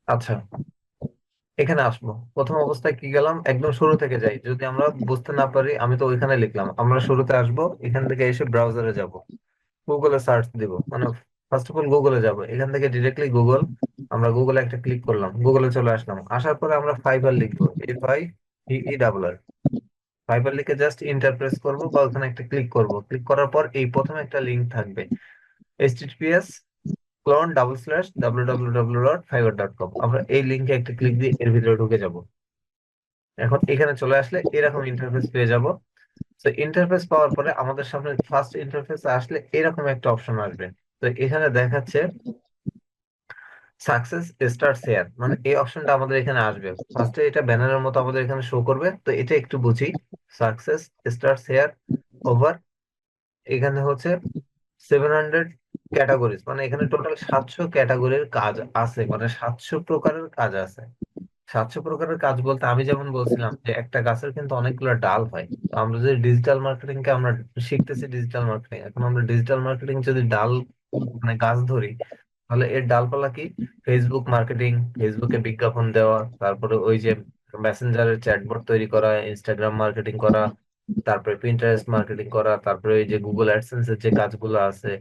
আচ্ছা, এখানে আসবো। প্রথম অবস্থায় কি গেলাম, একদম শুরু থেকে যাই, যদি আমরা বুঝতে না পারি আমি তো ওইখানে লিখলাম। আমরা শুরুতে আসবো, এখান থেকে এসে ব্রাউজারে যাব, গুগলে সার্চ দিব, মানে ফার্স্ট অফ অল গুগলে যাব, এখান থেকে ডিরেক্টলি গুগল। আমরা গুগলে একটা ক্লিক করলাম, গুগলে চলে আসলাম। আসার পরে আমরা ফাইবার লিখবো, FIVER। ফাইবার লিখে জাস্ট ইন্টার প্রেস করবো বা ওখানে একটা ক্লিক করব। ক্লিক করার পর এই প্রথমে একটা লিংক থাকবে, https://www.fiverr.com। আমরা এই লিংকে একটা ক্লিক দিয়ে এর ভিতরে ঢুকে যাব। এখন এখানে চলে আসলে এরকম ইন্টারফেস পেয়ে যাব। তো ইন্টারফেস পাওয়ার পরে আমাদের সামনে ফার্স্ট ইন্টারফেস আসলে এরকম একটা অপশন আসবে। তো এখানে দেখাচ্ছে সাকসেস স্টার শেয়ার, মানে এই অপশনটা আমাদের এখানে আসবে ফার্স্টে। এটা ব্যানারের মতো আমাদের এখানে শো করবে, তো এটা একটু বুঝি। সাকসেস স্টার শেয়ার ওভার, এখানে হচ্ছে 700 ক্যাটাগরিজ, মানে এখানে টোটাল 700 ক্যাটাগরির কাজ আছে, মানে 700 প্রকারের কাজ আছে। 700 প্রকারের কাজ বলতে আমি যেমন বলছিলাম যে একটা গাছের কিন্তু অনেকগুলো ডাল হয়। তো আমরা যদি ডিজিটাল মার্কেটিং কে আমরা শিখতেছি, ডিজিটাল মার্কেটিং, এখন আমরা ডিজিটাল মার্কেটিং যদি ডাল মানে গাছ ধরি, তাহলে এর ডালপালা কি? ফেসবুক মার্কেটিং, ফেসবুকে বিজ্ঞাপন দেওয়া, তারপরে ওই যে মেসেঞ্জারের চ্যাটবট তৈরি করা, ইনস্টাগ্রাম মার্কেটিং করা, তারপরে পিন্টারেস্ট মার্কেটিং করা, তারপরে ওই যে গুগল অ্যাডসেন্স এর যে কাজগুলো আছে,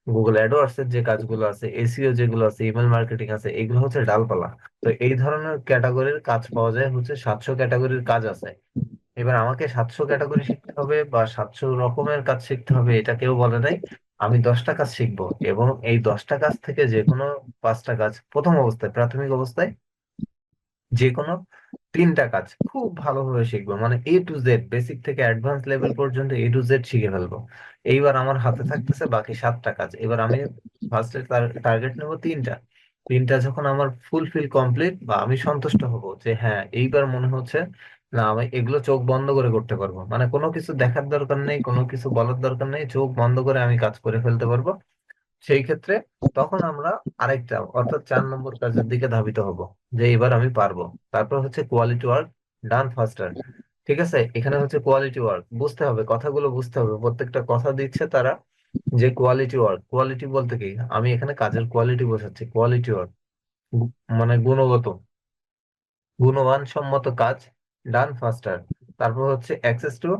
গুগল অ্যাডওয়ার্ডস এর যে কাজগুলো আছে, এসইও যেগুলো আছে, ইমেল মার্কেটিং আছে, এগুলো হচ্ছে ডালপালা। তো এই ধরনের ক্যাটাগরির কাজ পাওয়া যায় হচ্ছে 700 ক্যাটাগরির কাজ আছে। এবার আমাকে 700 ক্যাটাগরি শিখতে হবে বা 700 রকমের কাজ শিখতে হবে এটা কেউ বলে নাই। আমি 10টা কাজ শিখবো, এবং এই 10টা কাজ থেকে যে কোনো 5টা কাজ প্রথম অবস্থায়, প্রাথমিক অবস্থায় যে কোনো 3টা কাজ খুব ভালোভাবে শিখবো, মানে A to Z, বেসিক থেকে অ্যাডভান্স লেভেল পর্যন্ত A to Z শিখে ফেলবো। এইবার আমার হাতে থাকতেছে বাকি 7টা কাজ। এবার আমি ফার্স্টে টার্গেট নেবো 3টা। 3টা যখন আমার ফুলফিল কমপ্লিট বা আমি সন্তুষ্ট হব যে হ্যাঁ এইবার মনে হচ্ছে না আমি এগুলো চোখ বন্ধ করে করতে পারবো, মানে কোনো কিছু দেখার দরকার নেই, কোনো কিছু বলার দরকার নেই, চোখ বন্ধ করে আমি কাজ করে ফেলতে পারবো, সেই ক্ষেত্রে তখন আমরা আরেকটা অর্থাৎ 4 নম্বর কাজের দিকে ধাবিত হব, যে এবার আমি পারবো। তারপর হচ্ছে কোয়ালিটি ওয়ার্ক ডান ফাস্টার। ঠিক আছে, এখানে হচ্ছে কোয়ালিটি ওয়ার্ক, বুঝতে হবে কথাগুলো, বুঝতে হবে প্রত্যেকটা কথা দিচ্ছে তারা যে কোয়ালিটি ওয়ার্ক। কোয়ালিটি বলতে কি, আমি এখানে কাজের কোয়ালিটি বোঝাচ্ছি। কোয়ালিটি ওয়ার্ক মানে গুণগত, গুণমান সম্মত কাজ, ডান ফাস্টার। তারপর হচ্ছে access to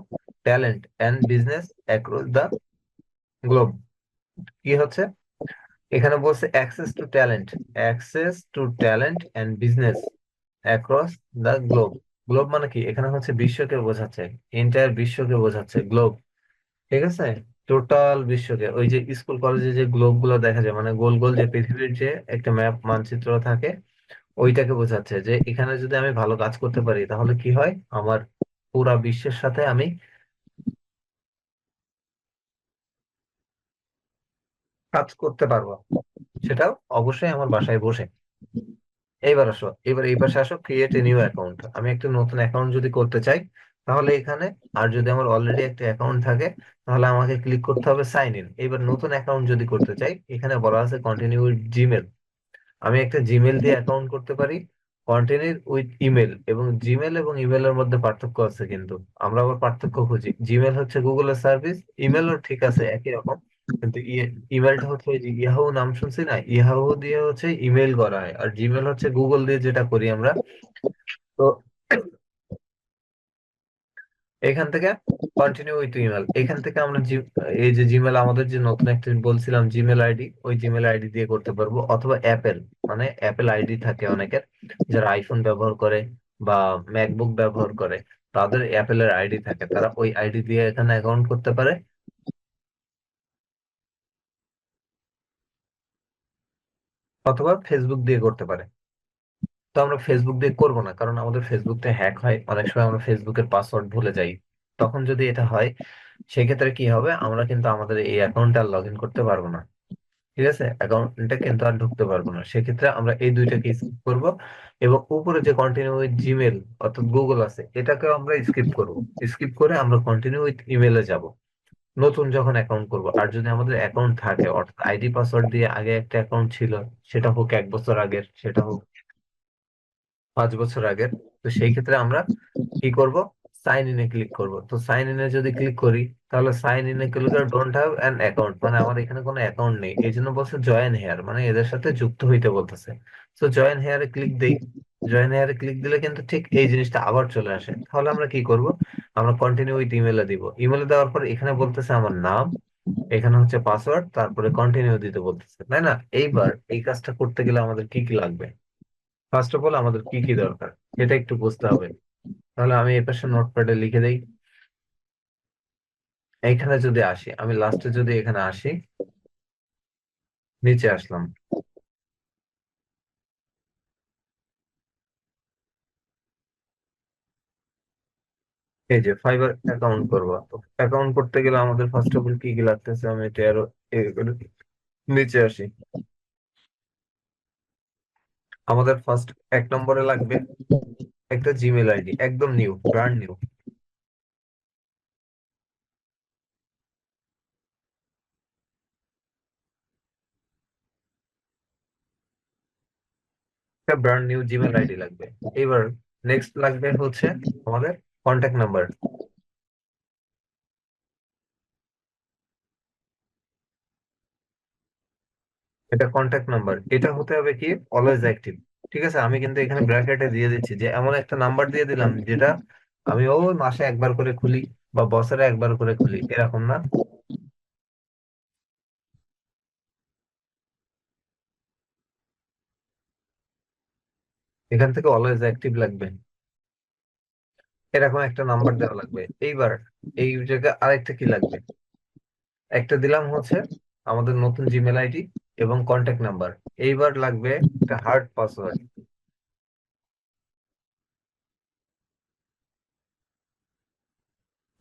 talent and business across the globe. কি হচ্ছে এখানে বলছে? Access to talent and business across the globe. Globe মানে কি? এখানে হচ্ছে বিশ্বকে বোঝাচ্ছে, এন্টায়ার বিশ্বকে বোঝাচ্ছে গ্লোব। ঠিক আছে, টোটাল বিশ্বকে। ওই যে স্কুল কলেজে যে গ্লোব গুলো দেখা যায়, মানে গোল গোল যে পৃথিবীর যে একটা ম্যাপ মানচিত্র থাকে, ওইটাকে বোঝাচ্ছে যে এখানে যদি আমি ভালো কাজ করতে পারি তাহলে কি হয়, আমার পুরা বিশ্বের সাথে আমি কাজ করতে পারবো, সেটাও অবশ্যই আমার বাসায় বসে। এইবার আসো, এবার এই পাশে আসো, ক্রিয়েট এ নিউ অ্যাকাউন্ট। আমি একটা নতুন অ্যাকাউন্ট যদি করতে চাই তাহলে এখানে, আর যদি আমার অলরেডি একটা অ্যাকাউন্ট থাকে তাহলে আমাকে ক্লিক করতে হবে সাইন ইন। এবার নতুন অ্যাকাউন্ট যদি করতে চাই, এখানে বলা আছে কন্টিনিউ উইথ জিমেল। আমি একটা জিমেল দিয়ে অ্যাকাউন্ট করতে পারি, কন্টিনিউ উইথ ইমেল। এবং জিমেল এবং ইমেলের মধ্যে পার্থক্য আছে কিন্তু, আমরা আবার পার্থক্য খুঁজি। জিমেল হচ্ছে গুগলের সার্ভিস, ইমেলও ঠিক আছে একই রকম, কিন্তু ইমেলটা হচ্ছে ওই যে ইয়াহু নাম শুনছি না, ইয়াহু দিয়ে হচ্ছে ইমেল করা হয়, আর জিমেল হচ্ছে গুগল দিয়ে যেটা করি আমরা। তো এখান থেকে কন্টিনিউ উইথ ইমেল, এখান থেকে আমরা এই যে জিমেল আমাদের যে নতুন একটা বলছিলাম জিমেল আইডি, ওই জিমেল আইডি দিয়ে করতে পারবো। অথবা অ্যাপেল, মানে অ্যাপেল আইডি থাকে অনেকের, যারা আইফোন ব্যবহার করে বা ম্যাকবুক ব্যবহার করে, তাদের অ্যাপেলের আইডি থাকে, তারা ওই আইডি দিয়ে এখানে অ্যাকাউন্ট করতে পারে। অথবা ফেসবুক দিয়ে করতে পারে। তো আমরা ফেসবুক দিয়ে করবো না, কারণ আমাদের ফেসবুকটা হ্যাক হয় অনেক সময়, আমরা ফেসবুকের পাসওয়ার্ড ভুলে যাই। তখন যদি এটা হয়, সেক্ষেত্রে কি হবে, আমরা কিন্তু আমাদের এই অ্যাকাউন্টে আর লগ ইন করতে পারবো না। ঠিক আছে, অ্যাকাউন্টে কিন্তু আর ঢুকতে পারবো না। সেক্ষেত্রে আমরা এই দুইটাকে স্কিপ করব, এবং উপরে যে কন্টিনিউ উইথ জিমেল অর্থাৎ গুগল আছে, এটাকেও আমরা স্কিপ করব। স্কিপ করে আমরা কন্টিনিউ উইথ ইমেলে যাব নতুন যখন অ্যাকাউন্ট করব। আর যদি আমাদের অ্যাকাউন্ট থাকে, অর্থাৎ আইডি পাসওয়ার্ড দিয়ে আগে একটা অ্যাকাউন্ট ছিল, সেটা হোক 1 বছর আগের, সেটা হোক 5 বছর আগের, তো সেই ক্ষেত্রে আমরা কি করব, সাইন ইনে ক্লিক করব। তো সাইন ইনে যদি ক্লিক করি, তাহলে সাইন ইনে ক্লিক করে ডোন্ট হ্যাভ অ্যান অ্যাকাউন্ট, মানে আমার এখানে কোনো অ্যাকাউন্ট নেই, এই জন্য বলছে জয়েন হেয়ার, মানে এদের সাথে যুক্ত হইতে বলতেছে। তো জয়েন হেয়ারে ক্লিক দেই। জয়েন হেয়ারে ক্লিক দিলে কিন্তু ঠিক এই জিনিসটা আবার চলে আসে। তাহলে আমরা কি করব, আমরা কন্টিনিউ উইথ ইমেলে দিব। ইমেলে দেওয়ার পর এখানে বলতেছে আমার নাম, এখানে হচ্ছে পাসওয়ার্ড, তারপরে কন্টিনিউ দিতে বলতেছে, তাই না? এইবার এই কাজটা করতে গেলে আমাদের কি কি লাগবে, ফার্স্ট অফ অল আমাদের কি কি দরকার, এটা একটু বুঝতে হবে। তাহলে আমি এই পাশে নোটপ্যাডে লিখে দেই। এইখানে যদি আসি, আমি লাস্টে যদি এখানে আসি, নিচে আসলাম, এই যে ফাইবার অ্যাকাউন্ট করবো। তো অ্যাকাউন্ট করতে গেলে আমাদের ফার্স্ট অফ অল কি কি লাগতেছে, আমি এটা আরো নিচে আসি। আমাদের ফার্স্ট এক নম্বরে লাগবে একটা জিমেল আইডি, একদম নিউ, ব্র্যান্ড নিউ। একটা ব্র্যান্ড নিউ জিমেল আইডি লাগবে। এবার নেক্সট লাগবে হচ্ছে আমাদের কন্ট্যাক্ট নাম্বার। এটা কন্ট্যাক্ট নাম্বার, এটা হতে হবে কি অলওয়েজ অ্যাক্টিভ। ঠিক আছে, আমি কিন্তু এখানে ব্র্যাকেটে দিয়ে দিচ্ছি যে এমন একটা নাম্বার দিয়ে দিলাম যেটা আমি ও মাসে একবার করে খুলি বা বছরে একবার করে খুলি, এরকম না। এখান থেকে অলওয়েজ অ্যাক্টিভ লাগবে, এরকম একটা নাম্বার দেওয়া লাগবে। এইবার এই জায়গায় আরেকটা কি লাগবে, একটা দিলাম হচ্ছে আমাদের নতুন জিমেল আইডি এবং কন্ট্যাক্ট নাম্বার। এইবার লাগবে একটা হার্ড পাসওয়ার্ড।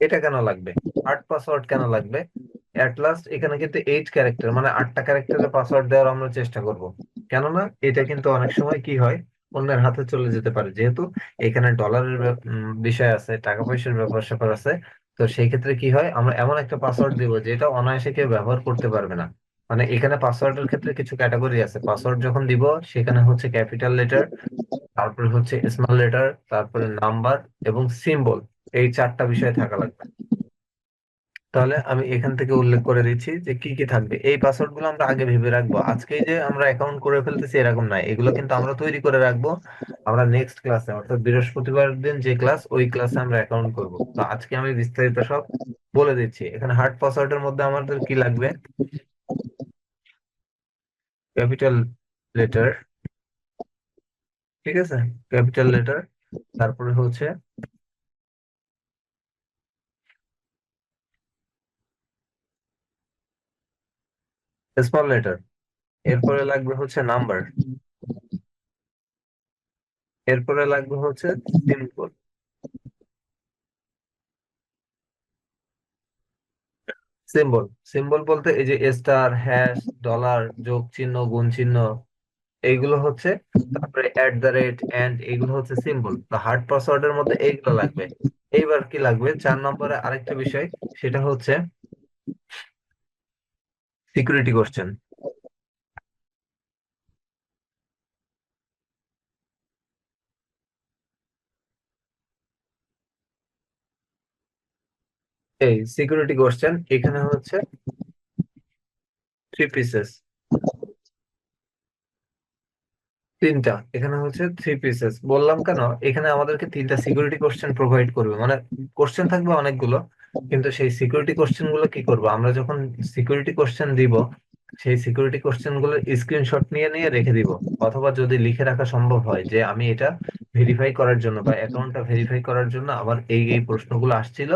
এটা কেন লাগবে, হার্ড পাসওয়ার্ড কেন লাগবে? অ্যাট লাস্ট এখানে কিন্তু 8 ক্যারেক্টার, মানে 8টা ক্যারেক্টারের পাসওয়ার্ড দেওয়ার আমরা চেষ্টা করব। কেননা এটা কিন্তু অনেক সময় কি হয়, অন্যের হাতে চলে যেতে পারে, যেহেতু এখানে ডলারের বিষয় আছে, টাকা পয়সার ব্যাপার স্যাপার আছে। তো সেই ক্ষেত্রে কি হয়, আমরা এমন একটা পাসওয়ার্ড দিব যেটা অনায়াসে কেউ ব্যবহার করতে পারবে না। মানে এখানে পাসওয়ার্ডের ক্ষেত্রে কিছু ক্যাটাগরি আছে, পাসওয়ার্ড যখন দিব সেখানে হচ্ছে ক্যাপিটাল লেটার, তারপরে হচ্ছে স্মল লেটার, তারপরে নাম্বার এবং সিম্বল, এই 4টা বিষয় থাকা লাগবে। তাহলে আমি এখান থেকে উল্লেখ করে দিচ্ছি যে কি কি থাকবে। এই পাসওয়ার্ড গুলো আমরা আগে ভেবে রাখবো, আজকে যে আমরা অ্যাকাউন্ট করে ফেলতেছি এরকম নাই, এগুলো কিন্তু আমরা তৈরি করে রাখবো। আমরা নেক্সট ক্লাসে, অর্থাৎ বৃহস্পতিবার দিন যে ক্লাস, ওই ক্লাসে আমরা অ্যাকাউন্ট করব। তো আজকে আমি বিস্তারিত সব বলে দিচ্ছি। এখানে হার্ড পাসওয়ার্ডের মধ্যে আমাদের কি লাগবে, ক্যাপিটাল লেটার, ঠিক আছে, ক্যাপিটাল লেটার, তারপরে হচ্ছে স্মল লেটার, এরপরে লাগবে হচ্ছে নাম্বার, এরপরে লাগবে হচ্ছে সিম্বল। সিম্বল, সিম্বল বলতে এই যে স্টার, হ্যাশ, ডলার, যোগ চিহ্ন, গুণ চিহ্ন, এইগুলো হচ্ছে, তারপরে @, এন্ড, এগুলো হচ্ছে সিম্বল। তো হার্ড পাসওয়ার্ডের মধ্যে এইগুলো লাগবে। এইবার কি লাগবে 4 নম্বরে আরেকটা বিষয়, সেটা হচ্ছে সিকিউরিটি কোশ্চেন। এই সিকিউরিটি কোশ্চেন এখানে হচ্ছে 3 পিসেস, তিনটা, এখানে হচ্ছে 3 পিসেস। বললাম কেন, এখানে আমাদেরকে 3টা সিকিউরিটি কোশ্চেন প্রোভাইড করবে, মানে কোশ্চেন থাকবে অনেকগুলো, কিন্তু সেই সিকিউরিটি কোশ্চেন গুলো কি করবো, আমরা যখন সিকিউরিটি কোশ্চেন দিব, সেই সিকিউরিটি কোশ্চেন গুলো স্ক্রিনশট নিয়ে নিয়ে রেখে দিব। অথবা যদি লিখে রাখা সম্ভব হয় যে আমি এটা ভেরিফাই করার জন্য বা অ্যাকাউন্টটা ভেরিফাই করার জন্য আমার এই এই প্রশ্নগুলো আসছিল,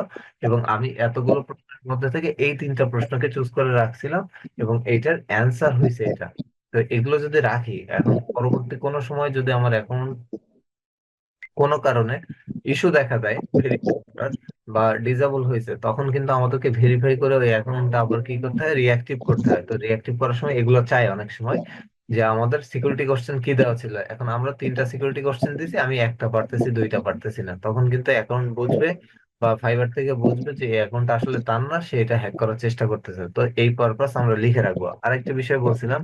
এবং আমি এতগুলো প্রশ্নের মধ্যে থেকে এই 3টা প্রশ্নকে চুজ করে রাখছিলাম, এবং এইটার অ্যান্সার হয়েছে এটা। তো এগুলো যদি রাখি, এখন পরবর্তী কোনো সময় যদি আমার অ্যাকাউন্ট কোনো কারণে ইস্যু দেখা দেয় ভেরিফাই করার বা ডিসেবল হয়েছে, তখন কিন্তু আমাদেরকে ভেরিফাই করে ওই অ্যাকাউন্টটা আবার কি করতে হয়, রিঅ্যাক্টিভ করতে হয়। তো রিঅ্যাক্টিভ করার সময় এগুলো চাই অনেক সময়, যে আমাদের সিকিউরিটি কোশ্চেন কি দেওয়া ছিল, এখন আমরা 3টা সিকিউরিটি কোশ্চেন দিছি, আমি একটা পারতেছি, 2টা পারতেছি না, তখন কিন্তু অ্যাকাউন্ট বুঝবে বা ফাইবার থেকে বুঝবে যে এই অ্যাকাউন্টটা আসলে তার না, সে এটা হ্যাক করার চেষ্টা করতেছে। তো এই পারপাস আমরা লিখে রাখবো। আরেকটা বিষয় বলছিলাম,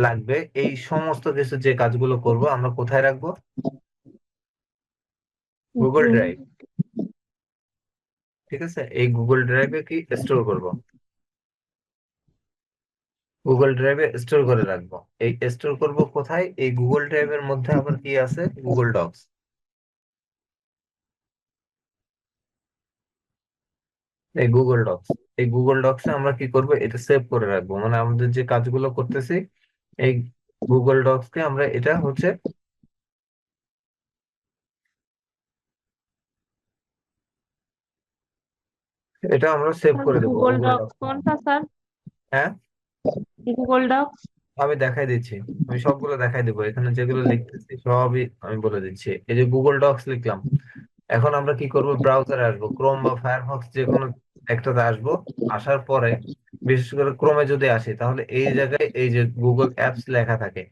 লাগবে এই সমস্ত কিছু যে কাজগুলো করব আমরা কোথায় রাখবো, গুগল হুম। ড্রাইভ। ঠিক আছে, এই গুগল ড্রাইভে কি স্টোর করব, গুগল ড্রাইভে স্টোর করে রাখবো। এই স্টোর করব কোথায়, এই গুগল ড্রাইভের মধ্যে আবার কি আছে, গুগল ডক্স। এই গুগল ডক্স, এই গুগল ডক্সে আমরা কি করব, এটা সেভ করে রাখবো, মানে আমাদের যে কাজগুলো করতেছি এই গুগল ডক্সকে আমরা এটা হচ্ছে, এটা আমরা সেভ স্যার করে দেবো গুগল গুগল ডক্স ডক্স। কোনটা স্যার? হ্যাঁ, গুগল ডক্স। আমি দেখাই দিচ্ছি, আমি সবগুলো দেখাই দেবো, এখানে যেগুলো লিখতেছি সবই আমি বলে দিচ্ছি। এই যে গুগল ডক্স লিখলাম, এখন আমরা কি করব, ব্রাউজারে আসবো, ক্রোম বা ফায়ারফক্স যে কোনো একটাতে আসবো। আসার পরে বিশেষ করে ক্রোমে যদি আসি, তাহলে এই জায়গায় এই যে গুগল অ্যাপস লেখা থাকে,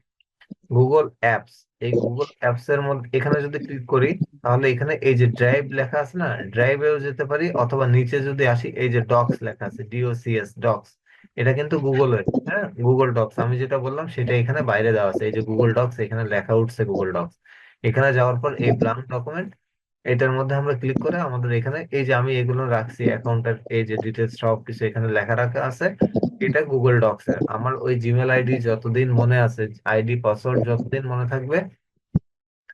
গুগল অ্যাপস, এই গুগল অ্যাপস এর মধ্যে এখানে যদি ক্লিক করি, তাহলে এখানে এই যে ড্রাইভ লেখা আছে না, ড্রাইভেও যেতে পারি, অথবা নিচে যদি আসি এই যে ডক্স লেখা আছে, DOCS ডক্স, এটা কিন্তু গুগলের, হ্যাঁ গুগল ডক্স, আমি যেটা বললাম সেটা এখানে বাইরে দেওয়া আছে, এই যে গুগল ডক্স, এখানে লেখা উঠছে গুগল ডক্স। এখানে যাওয়ার পর এই ব্লাঙ্ক ডকুমেন্ট, এটার মধ্যে আমরা ক্লিক করে আমাদের এখানে এই যে আমি এগুলো রাখছি অ্যাকাউন্টের এই যে ডিটেলস সব কিছু এখানে লেখা রাখা আছে, এটা গুগল ডক্স এর আমার ওই জিমেল আইডি যতদিন মনে আছে, আইডি পাসওয়ার্ড যতদিন মনে থাকবে,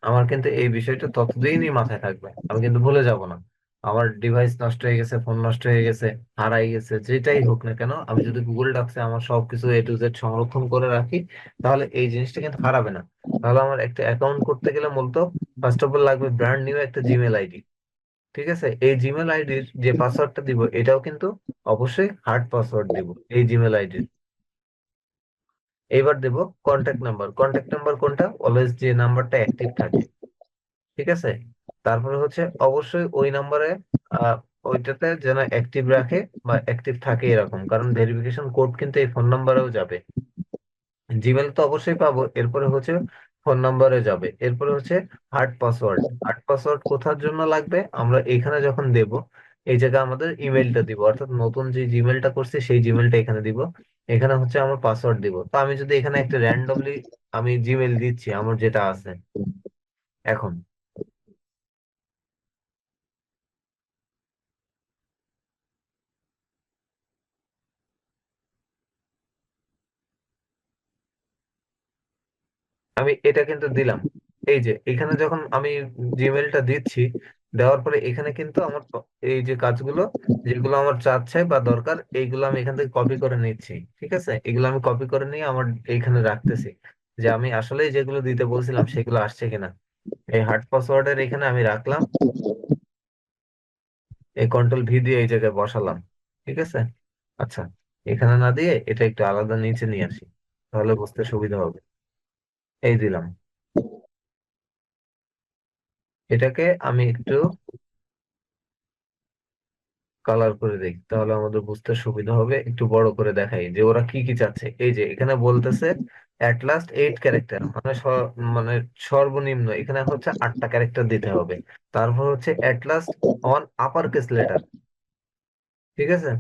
আমার কিন্তু এই বিষয়টা ততদিনই মাথায় থাকবে, আমি কিন্তু ভুলে যাব না। আমার ডিভাইস নষ্ট হয়ে গেছে, ফোন নষ্ট হয়ে গেছে, হারাই গেছে, যেটাই হোক না কেন, আমি যদি গুগল ডক্সে আমার সবকিছু A to Z সংরক্ষণ করে রাখি, তাহলে এই জিনিসটা কিন্তু হারাবে না। তাহলে আমার একটা অ্যাকাউন্ট করতে গেলে মূলত ফার্স্ট অফ অল লাগবে ব্র্যান্ড নিউ একটা জিমেল আইডি। ঠিক আছে, এই জিমেল আইডির যে পাসওয়ার্ডটা দিব, এটাও কিন্তু অবশ্যই হার্ড পাসওয়ার্ড দিব এই জিমেল আইডির। এইবার দেব কন্ট্যাক্ট নাম্বার, কন্ট্যাক্ট নাম্বার কোনটা, অলওয়েজ যে নাম্বারটা অ্যাক্টিভ থাকে। ঠিক আছে, তারপরে হচ্ছে অবশ্যই ওই নাম্বারে আহ ওইটাতে যেন অ্যাক্টিভ রাখে বা অ্যাক্টিভ থাকে এরকম, কারণ ভেরিফিকেশন কোড কিন্তু এই ফোন নাম্বারেও যাবে। জিমেল তো অবশ্যই পাবো, এরপরে হচ্ছে ফোন নাম্বারে যাবে, এরপরে হচ্ছে হার্ড পাসওয়ার্ড। হার্ড পাসওয়ার্ড কোথার জন্য লাগবে, আমরা এখানে যখন দেব, এই জায়গায় আমাদের ইমেলটা দিব, অর্থাৎ নতুন যে জিমেলটা করছি সেই জিমেলটা এখানে দিব। এখানে হচ্ছে আমার পাসওয়ার্ড দিব। তো আমি যদি এখানে একটা র্যান্ডমলি আমি জিমেল দিচ্ছি আমার যেটা আছে এখন, আমি এটা কিন্তু দিলাম। এই যে এখানে যখন আমি জিমেলটা দিচ্ছি, দেওয়ার পরে এখানে কিন্তু আমার এই যে কাজগুলো যেগুলো আমার চাচ্ছে বা দরকার, এইগুলো আমি এখান থেকে কপি করে নিচ্ছি। ঠিক আছে, এগুলো আমি কপি করে নিয়ে আমার এইখানে রাখতেছি, যে আমি আসলে যেগুলো দিতে বলছিলাম সেগুলো আসছে কিনা। এই হার্ড পাসওয়ার্ডের এখানে আমি রাখলাম, এই কন্ট্রোল V দিয়ে এই জায়গায় বসালাম। ঠিক আছে, আচ্ছা, এখানে না দিয়ে এটা একটু আলাদা নিচে নিয়ে আসি, তাহলে বুঝতে সুবিধা হবে। এই দিলাম, এটাকে আমি একটু কালার করে দেই, তাহলে আমাদের বুঝতে সুবিধা হবে, একটু বড় করে দেখাই যে ওরা কি কি চাচ্ছে। এই যে এখানে বলতেছে অ্যাট লাস্ট 8 ক্যারেক্টার, মানে মানে সর্বনিম্ন এখানে হচ্ছে 8টা ক্যারেক্টার দিতে হবে। তারপর হচ্ছে at last on upper case letter. ঠিক আছে,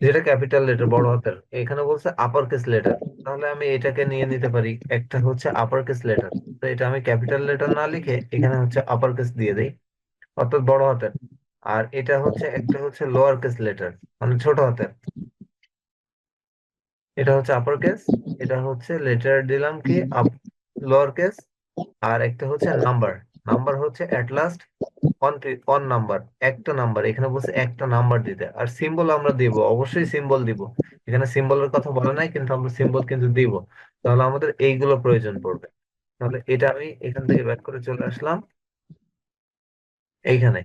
যেটা ক্যাপিটাল লেটার বড় হাতের, এখানে বলছে আপার কেস লেটার, তাহলে আমি এটাকে নিয়ে নিতে পারি, একটা হচ্ছে আপার কেস লেটার। তো এটা আমি ক্যাপিটাল লেটার না লিখে এখানে হচ্ছে আপার কেস দিয়ে দেই, অর্থাৎ বড় হাতের। আর এটা হচ্ছে একটা হচ্ছে লোয়ার কেস লেটার, মানে ছোট হাতের, এটা হচ্ছে আপার কেস। এটা হচ্ছে লেটার দিলাম কি আপ, লোয়ার কেস। আর একটা হচ্ছে নাম্বার, নাম্বার হচ্ছে at last on, on number, একটা নাম্বার, এখানে বলছে একটা নাম্বার দিতে। আর সিম্বল আমরা দিব, অবশ্যই সিম্বল দিব, এখানে সিম্বলের কথা বলা নাই কিন্তু আমরা সিম্বল কিন্তু দিব। তাহলে আমাদের এইগুলো প্রয়োজন পড়বে। তাহলে এটা আমি এখান থেকে ব্যাক করে চলে আসলাম এইখানে।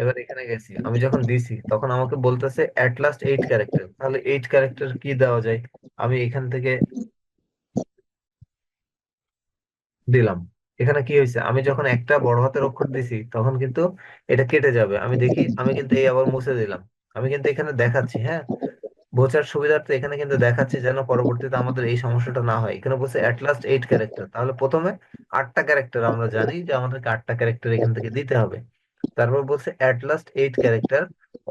এবার এখানে গেছি, আমি যখন দিছি তখন আমাকে বলতেছে এট লাস্ট 8 ক্যারেক্টার, তাহলে 8 ক্যারেক্টার কি দেওয়া যায়, আমি এখান থেকে দিলাম। এখানে কি হয়েছে, আমি যখন একটা বড় হাতের অক্ষর দিছি তখন কিন্তু এটা কেটে যাবে, আমি দেখি, আমি কিন্তু এই আবার মুছে দিলাম। আমি কিন্তু এখানে দেখাচ্ছি, হ্যাঁ, বোঝার সুবিধার্থে এখানে কিন্তু দেখাচ্ছি, যেন পরবর্তীতে আমাদের এই সমস্যাটা না হয়। এখানে বলছে অ্যাট লাস্ট 8 ক্যারেক্টার, তাহলে প্রথমে 8টা ক্যারেক্টার, আমরা জানি যে আমাদেরকে 8টা ক্যারেক্টার এখান থেকে দিতে হবে। তারপর বলছে at last 8 character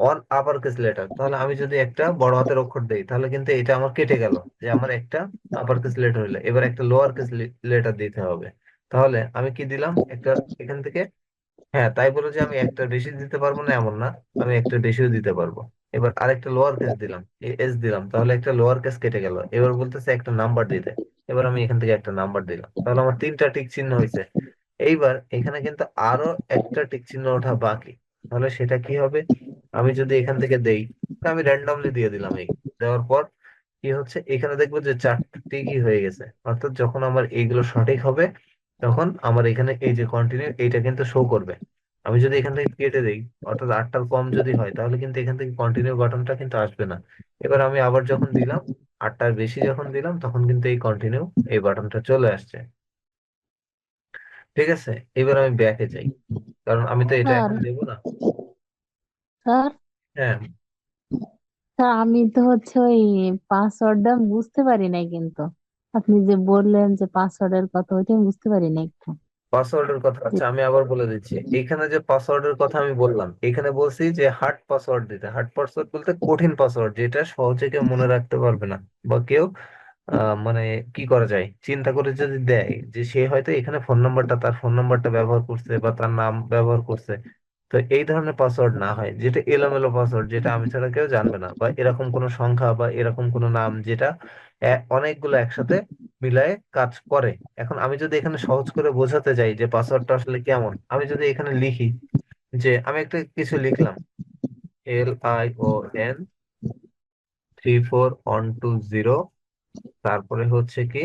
on upper case letter, তাহলে আমি যদি একটা বড় হাতের অক্ষর দেই তাহলে কিন্তু এটা আমার কেটে গেল, যে আমার একটা আপার কেস লেটার হইলো, এবার একটা লোয়ার কেস লেটার দিতে হবে। তাহলে আমি কি দিলাম, একটা এখান থেকে হ্যাঁ, তাই বলে যে আমি একটা বেশি দিতে পারবো না এমন না, আমি একটা বেশিও দিতে পারবো। এবার আরেকটা লোয়ার কেস দিলাম, এস দিলাম, তাহলে একটা লোয়ার কেস কেটে গেল। এবার বলতেছে একটা নাম্বার দিতে। এবার আমি এখান থেকে একটা নাম্বার দিলাম, তাহলে আমার তিনটা টিক চিহ্ন হয়েছে। এইবার এখানে কিন্তু আরো একটা টিক চিহ্ন ওঠা বাকি। তাহলে সেটা কি হবে? আমি যদি এখান থেকে দেই, তো আমি র্যান্ডমলি দিয়ে দিলাম। এই দেওয়ার পর কি হচ্ছে, এখানে দেখবো যে চারটা টিকই হয়ে গেছে। অর্থাৎ যখন আমার এইগুলো সঠিক হবে, তখন আমার এখানে এই যে কন্টিনিউ এইটা কিন্তু শো করবে। আমি যদি এখান থেকে কেটে দিই, অর্থাৎ আটটার কম যদি হয়, তাহলে কিন্তু এখান থেকে কন্টিনিউ বাটনটা কিন্তু আসবে না। এবার আমি আবার যখন দিলাম, আটটার বেশি যখন দিলাম, তখন কিন্তু এই কন্টিনিউ এই বাটনটা চলে আসছে। ঠিক আছে, এবার আমি ব্যাকে যাই, কারণ আমি তো এটা স্যার এখন দেবো না। স্যার হ্যাঁ, স্যার আমি তো হচ্ছে ওই পাসওয়ার্ডটা বুঝতে পারি নাই কিন্তু। আপনি যে বললেন যে পাসওয়ার্ডের কথা, ওইটা আমি বুঝতে পারি না একটু। পাসওয়ার্ডের কথা, আচ্ছা আমি আবার বলে দিচ্ছি। এখানে যে পাসওয়ার্ডের কথা আমি বললাম, এখানে বলছি যে হার্ড পাসওয়ার্ড দিতে। হার্ড পাসওয়ার্ড বলতে কঠিন পাসওয়ার্ড, যেটা সহজে কেউ মনে রাখতে পারবে না, বা কেউ মানে কি করা যায় চিন্তা করে যদি দেয় যে সে হয়তো এখানে ফোন নাম্বারটা, তার ফোন নাম্বারটা ব্যবহার করছে বা তার নাম ব্যবহার করছে। তো এই ধরনের পাসওয়ার্ড না হয়, যেটা এলোমেলো পাসওয়ার্ড, যেটা আমি ছাড়া কেউ জানবে না, বা এরকম কোনো সংখ্যা বা এরকম কোনো নাম যেটা অনেকগুলো একসাথে মিলায়ে কাজ করে। এখন আমি যদি এখানে সহজ করে বোঝাতে যাই যে পাসওয়ার্ডটা আসলে কেমন, আমি যদি এখানে লিখি যে আমি একটা কিছু লিখলাম, LION 34 1 2 0, তারপরে হচ্ছে কি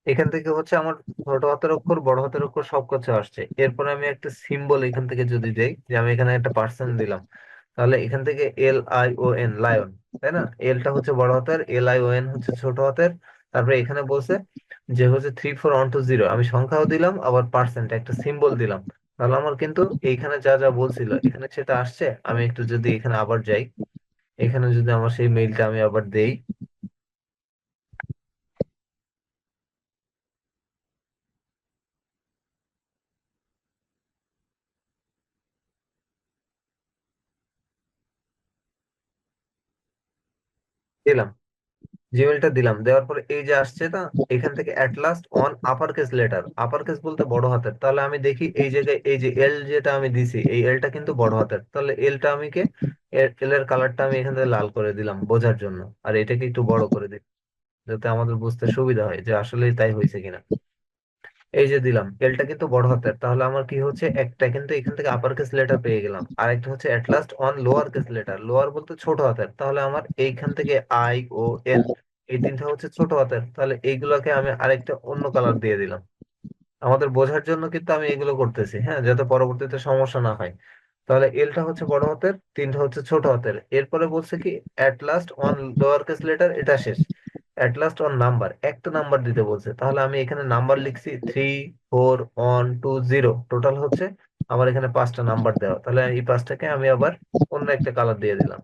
এখান থেকে হচ্ছে আমার ছোট হাতের অক্ষর বড় হাতের অক্ষর সব কিছু আসছে। এরপরে আমি একটা সিম্বল এখান থেকে যদি দেই, যে আমি এখানে একটা পার্সেন্ট দিলাম, তাহলে এখান থেকে LION লায়ন, তাই না? এলটা হচ্ছে বড় হাতের, LION হচ্ছে ছোট হাতের। তারপরে এখানে বলছে যে হচ্ছে 34 1 2 0, আমি সংখ্যাও দিলাম আবার পার্সেন্ট একটা সিম্বল দিলাম। তাহলে আমার কিন্তু এইখানে যা যা বলছিল এখানে সেটা আসছে। আমি একটু যদি এখানে আবার যাই, এখানে যদি আমার সেই মেইলটা আমি আবার দেই, দিলাম, জিমেলটা দিলাম, দেওয়ার পরে এই যে আসছে না, এখান থেকে at last on upper case letter, upper case বলতে বড় হাতের। তাহলে আমি দেখি এই জায়গায় এই যে এল যেটা আমি দিছি, এই এলটা কিন্তু বড় হাতের। তাহলে এলটা আমি কে, এল এর কালারটা আমি এখান থেকে লাল করে দিলাম বোঝার জন্য, আর এটাকে একটু বড় করে দিই, যাতে আমাদের বুঝতে সুবিধা হয় যে আসলেই তাই হয়েছে কিনা। এই যে দিলাম, এলটা কিন্তু বড় হাতের, তাহলে আমার কি হচ্ছে, একটা কিন্তু এখান থেকে আপার কেস লেটার পেয়ে গেলাম, আর একটা হচ্ছে at last on lower case letter, lower বলতে ছোট হাতের। তাহলে আমার এইখান থেকে ION, এই তিনটা হচ্ছে ছোট হাতের। তাহলে এইগুলোকে আমি আরেকটা অন্য কালার দিয়ে দিলাম। আমাদের বোঝার জন্য কিন্তু আমি এগুলো করতেছি, হ্যাঁ, যাতে পরবর্তীতে সমস্যা না হয়। তাহলে এলটা হচ্ছে বড় হাতের, তিনটা হচ্ছে ছোট হাতের। এরপরে বলছে কি at last on lower case letter, এটা শেষ। অ্যাট লাস্ট অন নাম্বার, একটা নাম্বার দিতে বলছে। তাহলে আমি এখানে নাম্বার লিখছি 34 1 2 0, টোটাল হচ্ছে আমার এখানে পাঁচটা নাম্বার দেওয়া। তাহলে এই পাঁচটাকে আমি আবার অন্য একটা কালার দিয়ে দিলাম।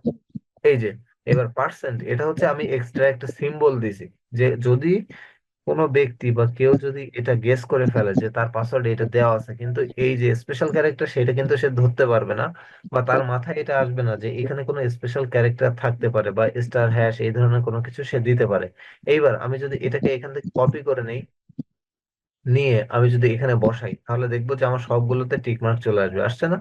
এই যে এবার পার্সেন্ট, এটা হচ্ছে আমি এক্সট্রা একটা সিম্বল দিছি, যে যদি কোনো ব্যক্তি বা কেউ যদি এটা গেস করে ফেলে যে তার পাসওয়ার্ডে এটা দেওয়া আছে, কিন্তু এই যে স্পেশাল ক্যারেক্টার সেটা কিন্তু সে ধরতে পারবে না, বা তার মাথায় এটা আসবে না যে এখানে কোনো স্পেশাল ক্যারেক্টার থাকতে পারে বা স্টার হ্যাশ এই ধরনের কোনো কিছু সে দিতে পারে। এইবার আমি যদি এটাকে এখান থেকে কপি করে নেই, নিয়ে আমি যদি এখানে বসাই, তাহলে দেখবো যে আমার সবগুলোতে টিক মার্ক চলে আসবে, আসছে না?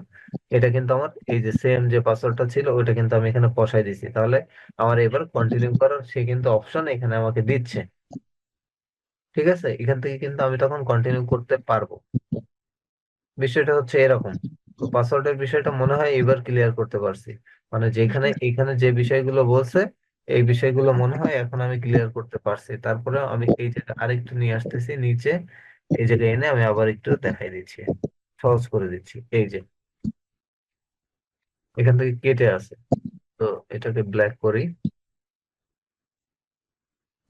এটা কিন্তু আমার এই যে সেম যে পাসওয়ার্ডটা ছিল ওইটা কিন্তু আমি এখানে বসাই দিছি। তাহলে আমার এবার কন্টিনিউ করার সে কিন্তু অপশন এখানে আমাকে দিচ্ছে। ঠিক আছে, এখান থেকে কিন্তু আমি তখন কন্টিনিউ করতে পারবো। বিষয়টা হচ্ছে এরকম। তো পাসওয়ার্ডের বিষয়টা মনে হয় এবার ক্লিয়ার করতে পারছি। মানে যেখানে এখানে যে বিষয়গুলো বলছে, এই বিষয়গুলো মনে হয় এখন আমি ক্লিয়ার করতে পারছি। তারপরে আমি এই জায়গায় আরেকটু নিয়ে আসতেছি নিচে, এই জায়গায় এনে আমি আবার একটু দেখাই দিচ্ছি, সহজ করে দিচ্ছি। এই যে এখান থেকে কেটে আছে, তো এটাকে ব্ল্যাক করি,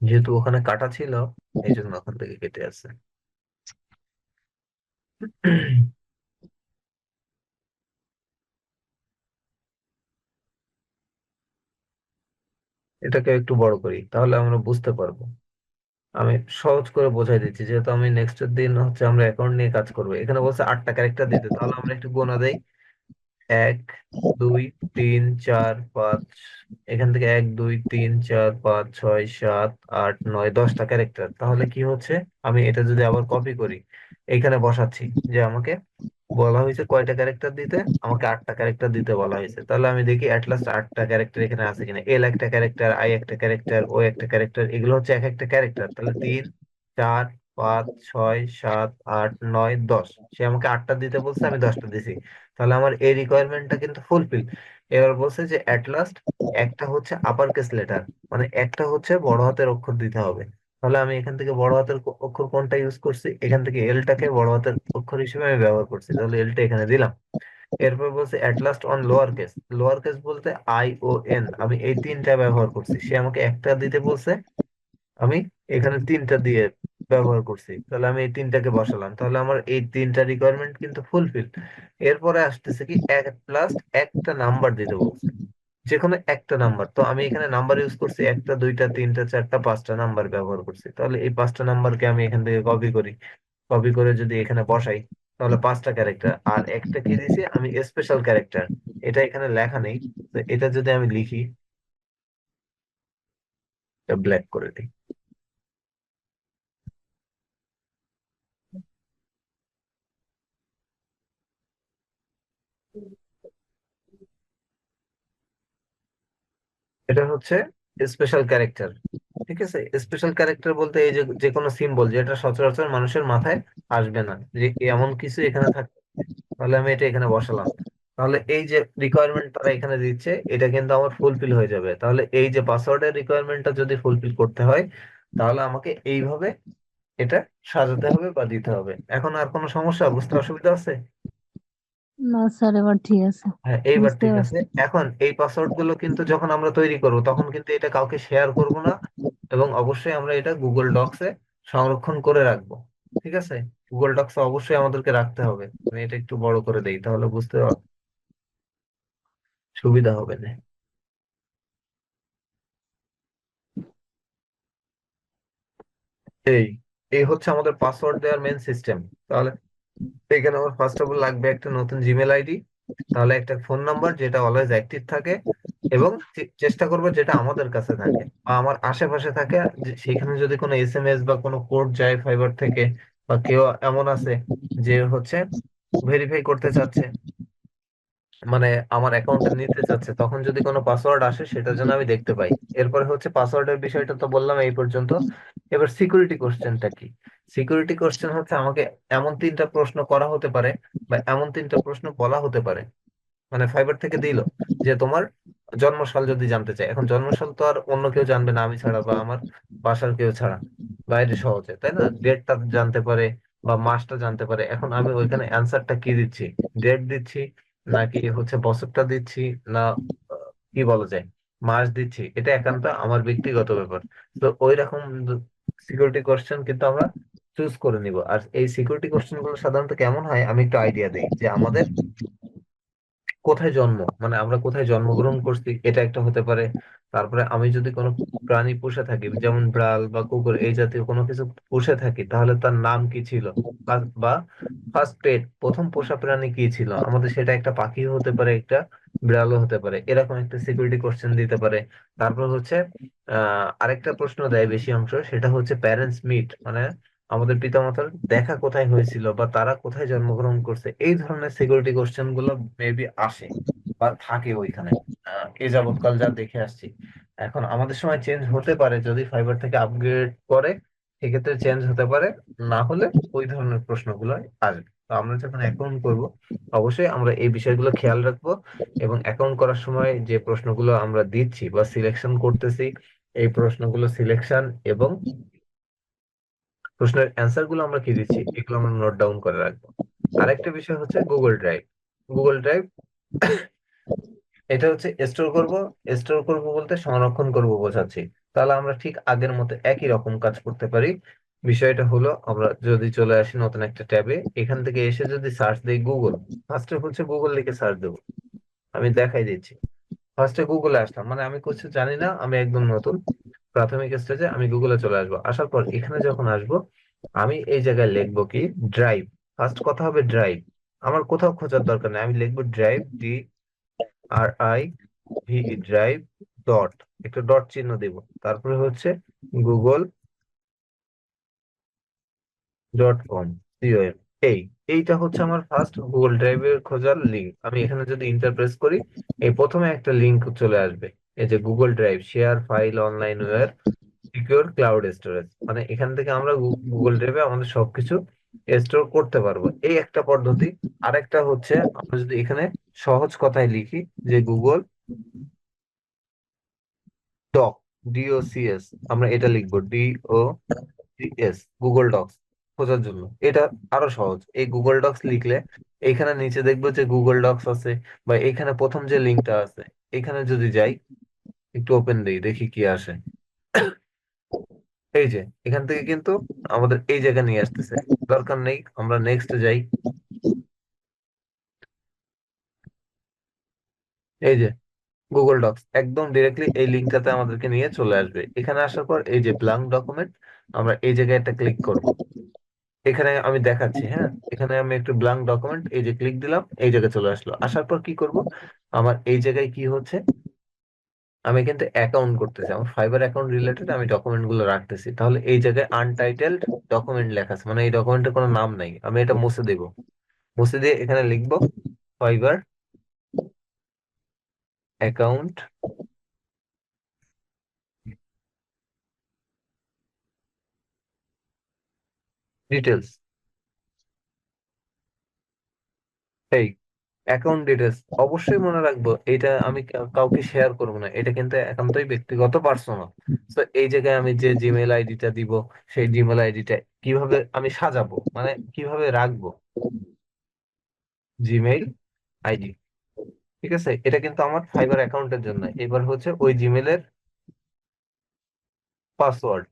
যেহেতু ওখানে কাটা ছিল এই জন্য ওখান থেকে কেটে আছে। এটাকে একটু বড় করি, তাহলে আমরা বুঝতে পারবো। আমি সহজ করে বোঝাই দিচ্ছি, যেহেতু আমি নেক্সট দিন হচ্ছে আমরা অ্যাকাউন্ট নিয়ে কাজ করবো। এখানে বলছে আটটা ক্যারেক্টার দিতে, তাহলে আমরা একটু গোনা দেই। 1 2 3 4 5, এখান থেকে 1 2 3 4 5 6 7 8 9 10টা ক্যারেক্টার। তাহলে কি হচ্ছে, আমি এটা যদি আবার কপি করি, এইখানে বসাচ্ছি যে আমাকে বলা হয়েছে কয়টা ক্যারেক্টার দিতে, আমাকে 8টা ক্যারেক্টার দিতে বলা হয়েছে। তাহলে আমি দেখি অ্যাট লাস্ট 8টা ক্যারেক্টার এখানে আছে কিনা। এল একটা ক্যারেক্টার, আই একটা ক্যারেক্টার, ও একটা ক্যারেক্টার, এগুলো হচ্ছে এক একটা ক্যারেক্টার। তাহলে 3, 4, 5, 6, 7, 8, 9, 10। সে আমাকে 8টা দিতে বলছে, আমি 10টা দিছি। তাহলে আমার এই রিকোয়ারমেন্টটা কিন্তু ফুলফিল। এবার বলছে যে অ্যাট লাস্ট একটা হচ্ছে আপার কেস লেটার, মানে একটা হচ্ছে বড় হাতের অক্ষর দিতে হবে। তাহলে আমি এখান থেকে বড় হাতের অক্ষর কোনটা ইউজ করছি, এখান থেকে এলটাকে বড় হাতের অক্ষর হিসেবে আমি ব্যবহার করছি, তাহলে এলটা এখানে দিলাম। এরপর বলছে at last on lower case. Lower case বলতে আই ও এন, আমি এই তিনটা ব্যবহার করছি। সে আমাকে একটা দিতে বলছে, আমি এখানে তিনটা দিয়ে ব্যবহার করছি, তাহলে আমি এই তিনটাকে বসালাম। তাহলে আমার এই তিনটা রিকোয়ারমেন্ট কিন্তু ফুলফিল। এরপরে আসতেছে কি এক লাস্ট একটা নাম্বার দিতে বলছে, যে কোনো একটা নাম্বার। তো আমি এখানে নাম্বার ইউজ করছি, একটা, দুইটা, তিনটা, চারটা, 5টা নাম্বার ব্যবহার করছি। তাহলে এই 5টা নাম্বারকে আমি এখান থেকে কপি করি। কপি করে যদি এখানে বসাই, তাহলে 5টা ক্যারেক্টার। আর একটা কি দিছি আমি, স্পেশাল ক্যারেক্টার, এটা এখানে লেখা নেই। তো এটা যদি আমি লিখি, ব্ল্যাক করে দিই। এটা হচ্ছে স্পেশাল ক্যারেক্টার। ঠিক আছে, স্পেশাল ক্যারেক্টার বলতে এই যে যে কোনো সিম্বল যেটা সচরাচর মানুষের মাথায় আসবে না, যে এমন কিছু এখানে থাকে। তাহলে আমি এটা এখানে বসালাম। তাহলে এই যে রিকোয়ারমেন্ট তারা এখানে দিচ্ছে, এটা কিন্তু আমার ফুলফিল হয়ে যাবে। তাহলে এই যে পাসওয়ার্ডের রিকোয়ারমেন্টটা যদি ফুলফিল করতে হয়, তাহলে আমাকে এইভাবে এটা সাজাতে হবে বা দিতে হবে। এখন আর কোনো সমস্যা, বুঝতে অসুবিধা আছে? না স্যার, এবার ঠিক আছে। হ্যাঁ, এইবার বুঝতে ঠিক আছে। পারছি। এখন এই পাসওয়ার্ড গুলো কিন্তু যখন আমরা তৈরি করব, তখন কিন্তু এটা কাউকে শেয়ার করব না। এবং অবশ্যই আমরা এটা গুগল ডক্সে সংরক্ষণ করে রাখবো। ঠিক আছে, গুগল ডক্সে অবশ্যই আমাদেরকে রাখতে হবে। আমি এটা একটু বড় করে দেই, তাহলে বুঝতে সুবিধা হবে না। এই এই হচ্ছে আমাদের পাসওয়ার্ড দেওয়ার মেন সিস্টেম। তাহলে এখানে আমার ফার্স্ট অফ অল লাগবে একটা নতুন জিমেল আইডি, তাহলে একটা ফোন নাম্বার যেটা অলওয়েজ অ্যাক্টিভ থাকে, এবং চেষ্টা করবো যেটা আমাদের কাছে থাকে বা আমার আশেপাশে থাকে। সেখানে যদি কোনো এসএমএস বা কোনো কোড যায় ফাইবার থেকে, বা কেউ এমন আছে যে হচ্ছে ভেরিফাই করতে চাচ্ছে, মানে আমার অ্যাকাউন্টে নিতে চাচ্ছে, তখন যদি কোনো পাসওয়ার্ড আসে সেটা যেন আমি দেখতে পাই। এরপরে হচ্ছে পাসওয়ার্ডের বিষয়টা তো বললাম এই পর্যন্ত। এবার সিকিউরিটি কোশ্চেনটা কি? সিকিউরিটি কোশ্চেন হচ্ছে আমাকে এমন 3টা প্রশ্ন করা হতে পারে, বা এমন 3টা প্রশ্ন বলা হতে পারে, মানে ফাইবার থেকে দিল যে তোমার জন্মসাল যদি জানতে চাই। এখন জন্মসাল তো আর অন্য কেউ জানবে না আমি ছাড়া, বা আমার বাসার কেউ ছাড়া, বাইরে সহজে, তাই না? ডেটটা জানতে পারে বা মাসটা জানতে পারে। এখন আমি ওইখানে অ্যান্সারটা কি দিচ্ছি, ডেট দিচ্ছি নাকি হচ্ছে বছরটা দিচ্ছি, না কি বলা যায় মাস দিচ্ছি, এটা একান্ত আমার ব্যক্তিগত ব্যাপার। তো ওই রকম সিকিউরিটি কোশ্চেন কিন্তু আমরা চুজ করে নিব। আর এই সিকিউরিটি কোশ্চেন গুলো সাধারণত কেমন হয়, আমি একটু আইডিয়া দিই। যে আমাদের কোথায় জন্ম, মানে আমরা কোথায় জন্মগ্রহণ করছি, এটা একটা হতে পারে। তারপরে আমি যদি কোনো প্রাণী পুষে থাকি, যেমন বিড়াল বা কুকুর এই জাতীয় কোনো কিছু পুষে থাকি, তাহলে তার নাম কি ছিল। বা ফার্স্ট পেট, প্রথম পোষা প্রাণী কি ছিল আমাদের, সেটা একটা পাখিও হতে পারে, একটা বিড়ালও হতে পারে। এরকম একটা সিকিউরিটি কোশ্চেন দিতে পারে। তারপর হচ্ছে আরেকটা প্রশ্ন দেয় বেশি অংশ, সেটা হচ্ছে প্যারেন্টস মিট, মানে আমাদের পিতামাতার দেখা কোথায় হয়েছিল বা তারা কোথায় জন্মগ্রহণ করছে। এই ধরনের সিকিউরিটি কোশ্চেন গুলো মেবি আসে বা থাকে ওইখানে। এ যাবৎকাল যা দেখে আসছি। এখন আমাদের সময় চেঞ্জ হতে পারে, যদি ফাইবার থেকে আপগ্রেড করে সেক্ষেত্রে চেঞ্জ হতে পারে। না হলে ওই ধরনের প্রশ্নগুলো আসবে। তো আমরা যখন অ্যাকাউন্ট করব, অবশ্যই আমরা এই বিষয়গুলো খেয়াল রাখবো। এবং অ্যাকাউন্ট করার সময় যে প্রশ্নগুলো আমরা দিচ্ছি বা সিলেকশন করতেছি, এই প্রশ্নগুলো সিলেকশন এবং প্রশ্নের অ্যান্সার গুলো আমরা কি দিচ্ছি, এগুলো আমরা নোট ডাউন করে রাখবো। আরেকটা বিষয় হচ্ছে গুগল ড্রাইভ। গুগল ড্রাইভ এটা হচ্ছে স্টোর করব। স্টোর করব বলতে সংরক্ষণ করব বোঝাচ্ছি। তাহলে আমরা ঠিক আগের মতো একই রকম কাজ করতে পারি। বিষয়টা হলো, আমরা যদি চলে আসি নতুন একটা ট্যাবে, এখান থেকে এসে যদি সার্চ দিই গুগল, ফার্স্টে হচ্ছে গুগল লিখে সার্চ দেবো। আমি দেখাই দিচ্ছি। ফার্স্টে গুগলে আসলাম, মানে আমি কিছু জানি না, আমি একদম নতুন, প্রাথমিক স্টেজে। আমি গুগলে চলে আসবো। আসার পর এখানে যখন আসবো, আমি এই জায়গায় লিখবো কি, ড্রাইভ। ফার্স্ট কথা হবে ড্রাইভ। আমার কোথাও খোঁজার দরকার নেই, আমি লিখবো drive, DRI VE, drive dot, একটা ডট চিহ্ন দিব। তারপরে হচ্ছে গুগল.com, COM, এই এইটা হচ্ছে আমার ফার্স্ট গুগল ড্রাইভের খোঁজার লিঙ্ক। আমি এখানে যদি ইন্টার প্রেস করি, এই প্রথমে একটা লিঙ্ক চলে আসবে, এই যে Google Drive share file online where secure cloud storage. মানে এখান থেকে আমরা গুগল ড্রাইভে আমাদের সবকিছু স্টোর করতে পারবো, এই একটা পদ্ধতি। আরেকটা হচ্ছে আমরা যদি এখানে সহজ কথায় লিখি যে গুগল ডক, DOCS, আমরা এটা লিখবো DOCS, গুগল ডক্স খোঁজার জন্য। এটা আরো সহজ, এই গুগল ডক্স লিখলে এখানে নিচে দেখবো যে গুগল ডক্স আছে, বা এখানে প্রথম যে লিঙ্কটা আছে এখানে যদি যাই, একটু ওপেন দিই দেখি কি আসে। এই যে এখান থেকে কিন্তু আমাদের এই জায়গা নিয়ে আসতেছে, দরকার নেই, আমরা নেক্সট যাই। এই যে গুগল ডক্স একদম ডিরেক্টলি এই লিঙ্কটাতে আমাদেরকে নিয়ে চলে আসবে। এখানে আসার পর এই যে ব্ল্যাঙ্ক ডকুমেন্ট, আমরা এই জায়গায় একটা ক্লিক করব। এখানে আমি দেখাচ্ছি, হ্যাঁ, এখানে আমি একটু ব্ল্যাঙ্ক ডকুমেন্ট, এই যে ক্লিক দিলাম, এই জায়গায় চলে আসলো। আসার পর কি করব, আমার এই জায়গায় কি হচ্ছে, আমি কিন্তু অ্যাকাউন্ট করতেছি, আমার ফাইবার অ্যাকাউন্ট রিলেটেড আমি ডকুমেন্ট গুলো রাখতেছি। তাহলে এই জায়গায় আনটাইটেলড ডকুমেন্ট লেখা আছে, মানে এই ডকুমেন্টের কোনো নাম নাই, আমি এটা মুছে দেব। মুছে দিয়ে এখানে লিখবো ফাইবার অ্যাকাউন্ট ডিটেলস। এই অ্যাকাউন্ট ডিটেলস অবশ্যই মনে রাখবো, এটা আমি কাউকে শেয়ার করব না, এটা কিন্তু একান্তই ব্যক্তিগত পার্সোনাল। তো এই জায়গায় আমি যে জিমেল আইডিটা দিব, সেই জিমেল আইডিটা কিভাবে আমি সাজাবো, মানে কিভাবে রাখবো, জিমেইল আইডি, ঠিক আছে, এটা কিন্তু আমার ফাইবার অ্যাকাউন্টের জন্য। এবার হচ্ছে ওই জিমেলের পাসওয়ার্ড,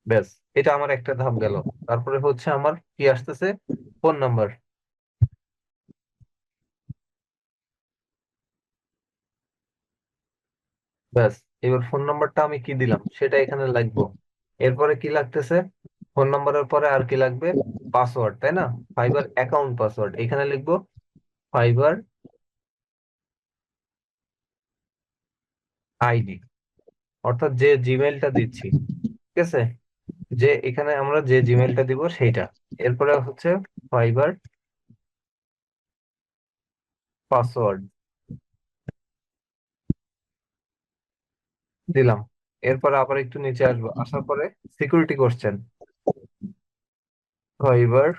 ব্যাস, এটা আমার একটা ধাপ গেল। তারপরে হচ্ছে আমার কি আসতেছে, ফোন নাম্বার, ব্যাস। এবার ফোন নাম্বারটা আমি কি দিলাম সেটা এখানে লাগবো। এরপরে কি লাগতেছে, ফোন নাম্বারের পরে আর কি লাগবে, পাসওয়ার্ড, তাই না, ফাইবার অ্যাকাউন্ট পাসওয়ার্ড, এখানে লিখবো ফাইবার আইডি, অর্থাৎ যে জিমেলটা দিচ্ছি, ঠিক আছে, যে এখানে আমরা যে জিমেলটা দিব সেইটা। এরপরে হচ্ছে ফাইবার পাসওয়ার্ড দিলাম। এরপরে আবার একটু নিচে আসবো, আসার পরে security question, fibre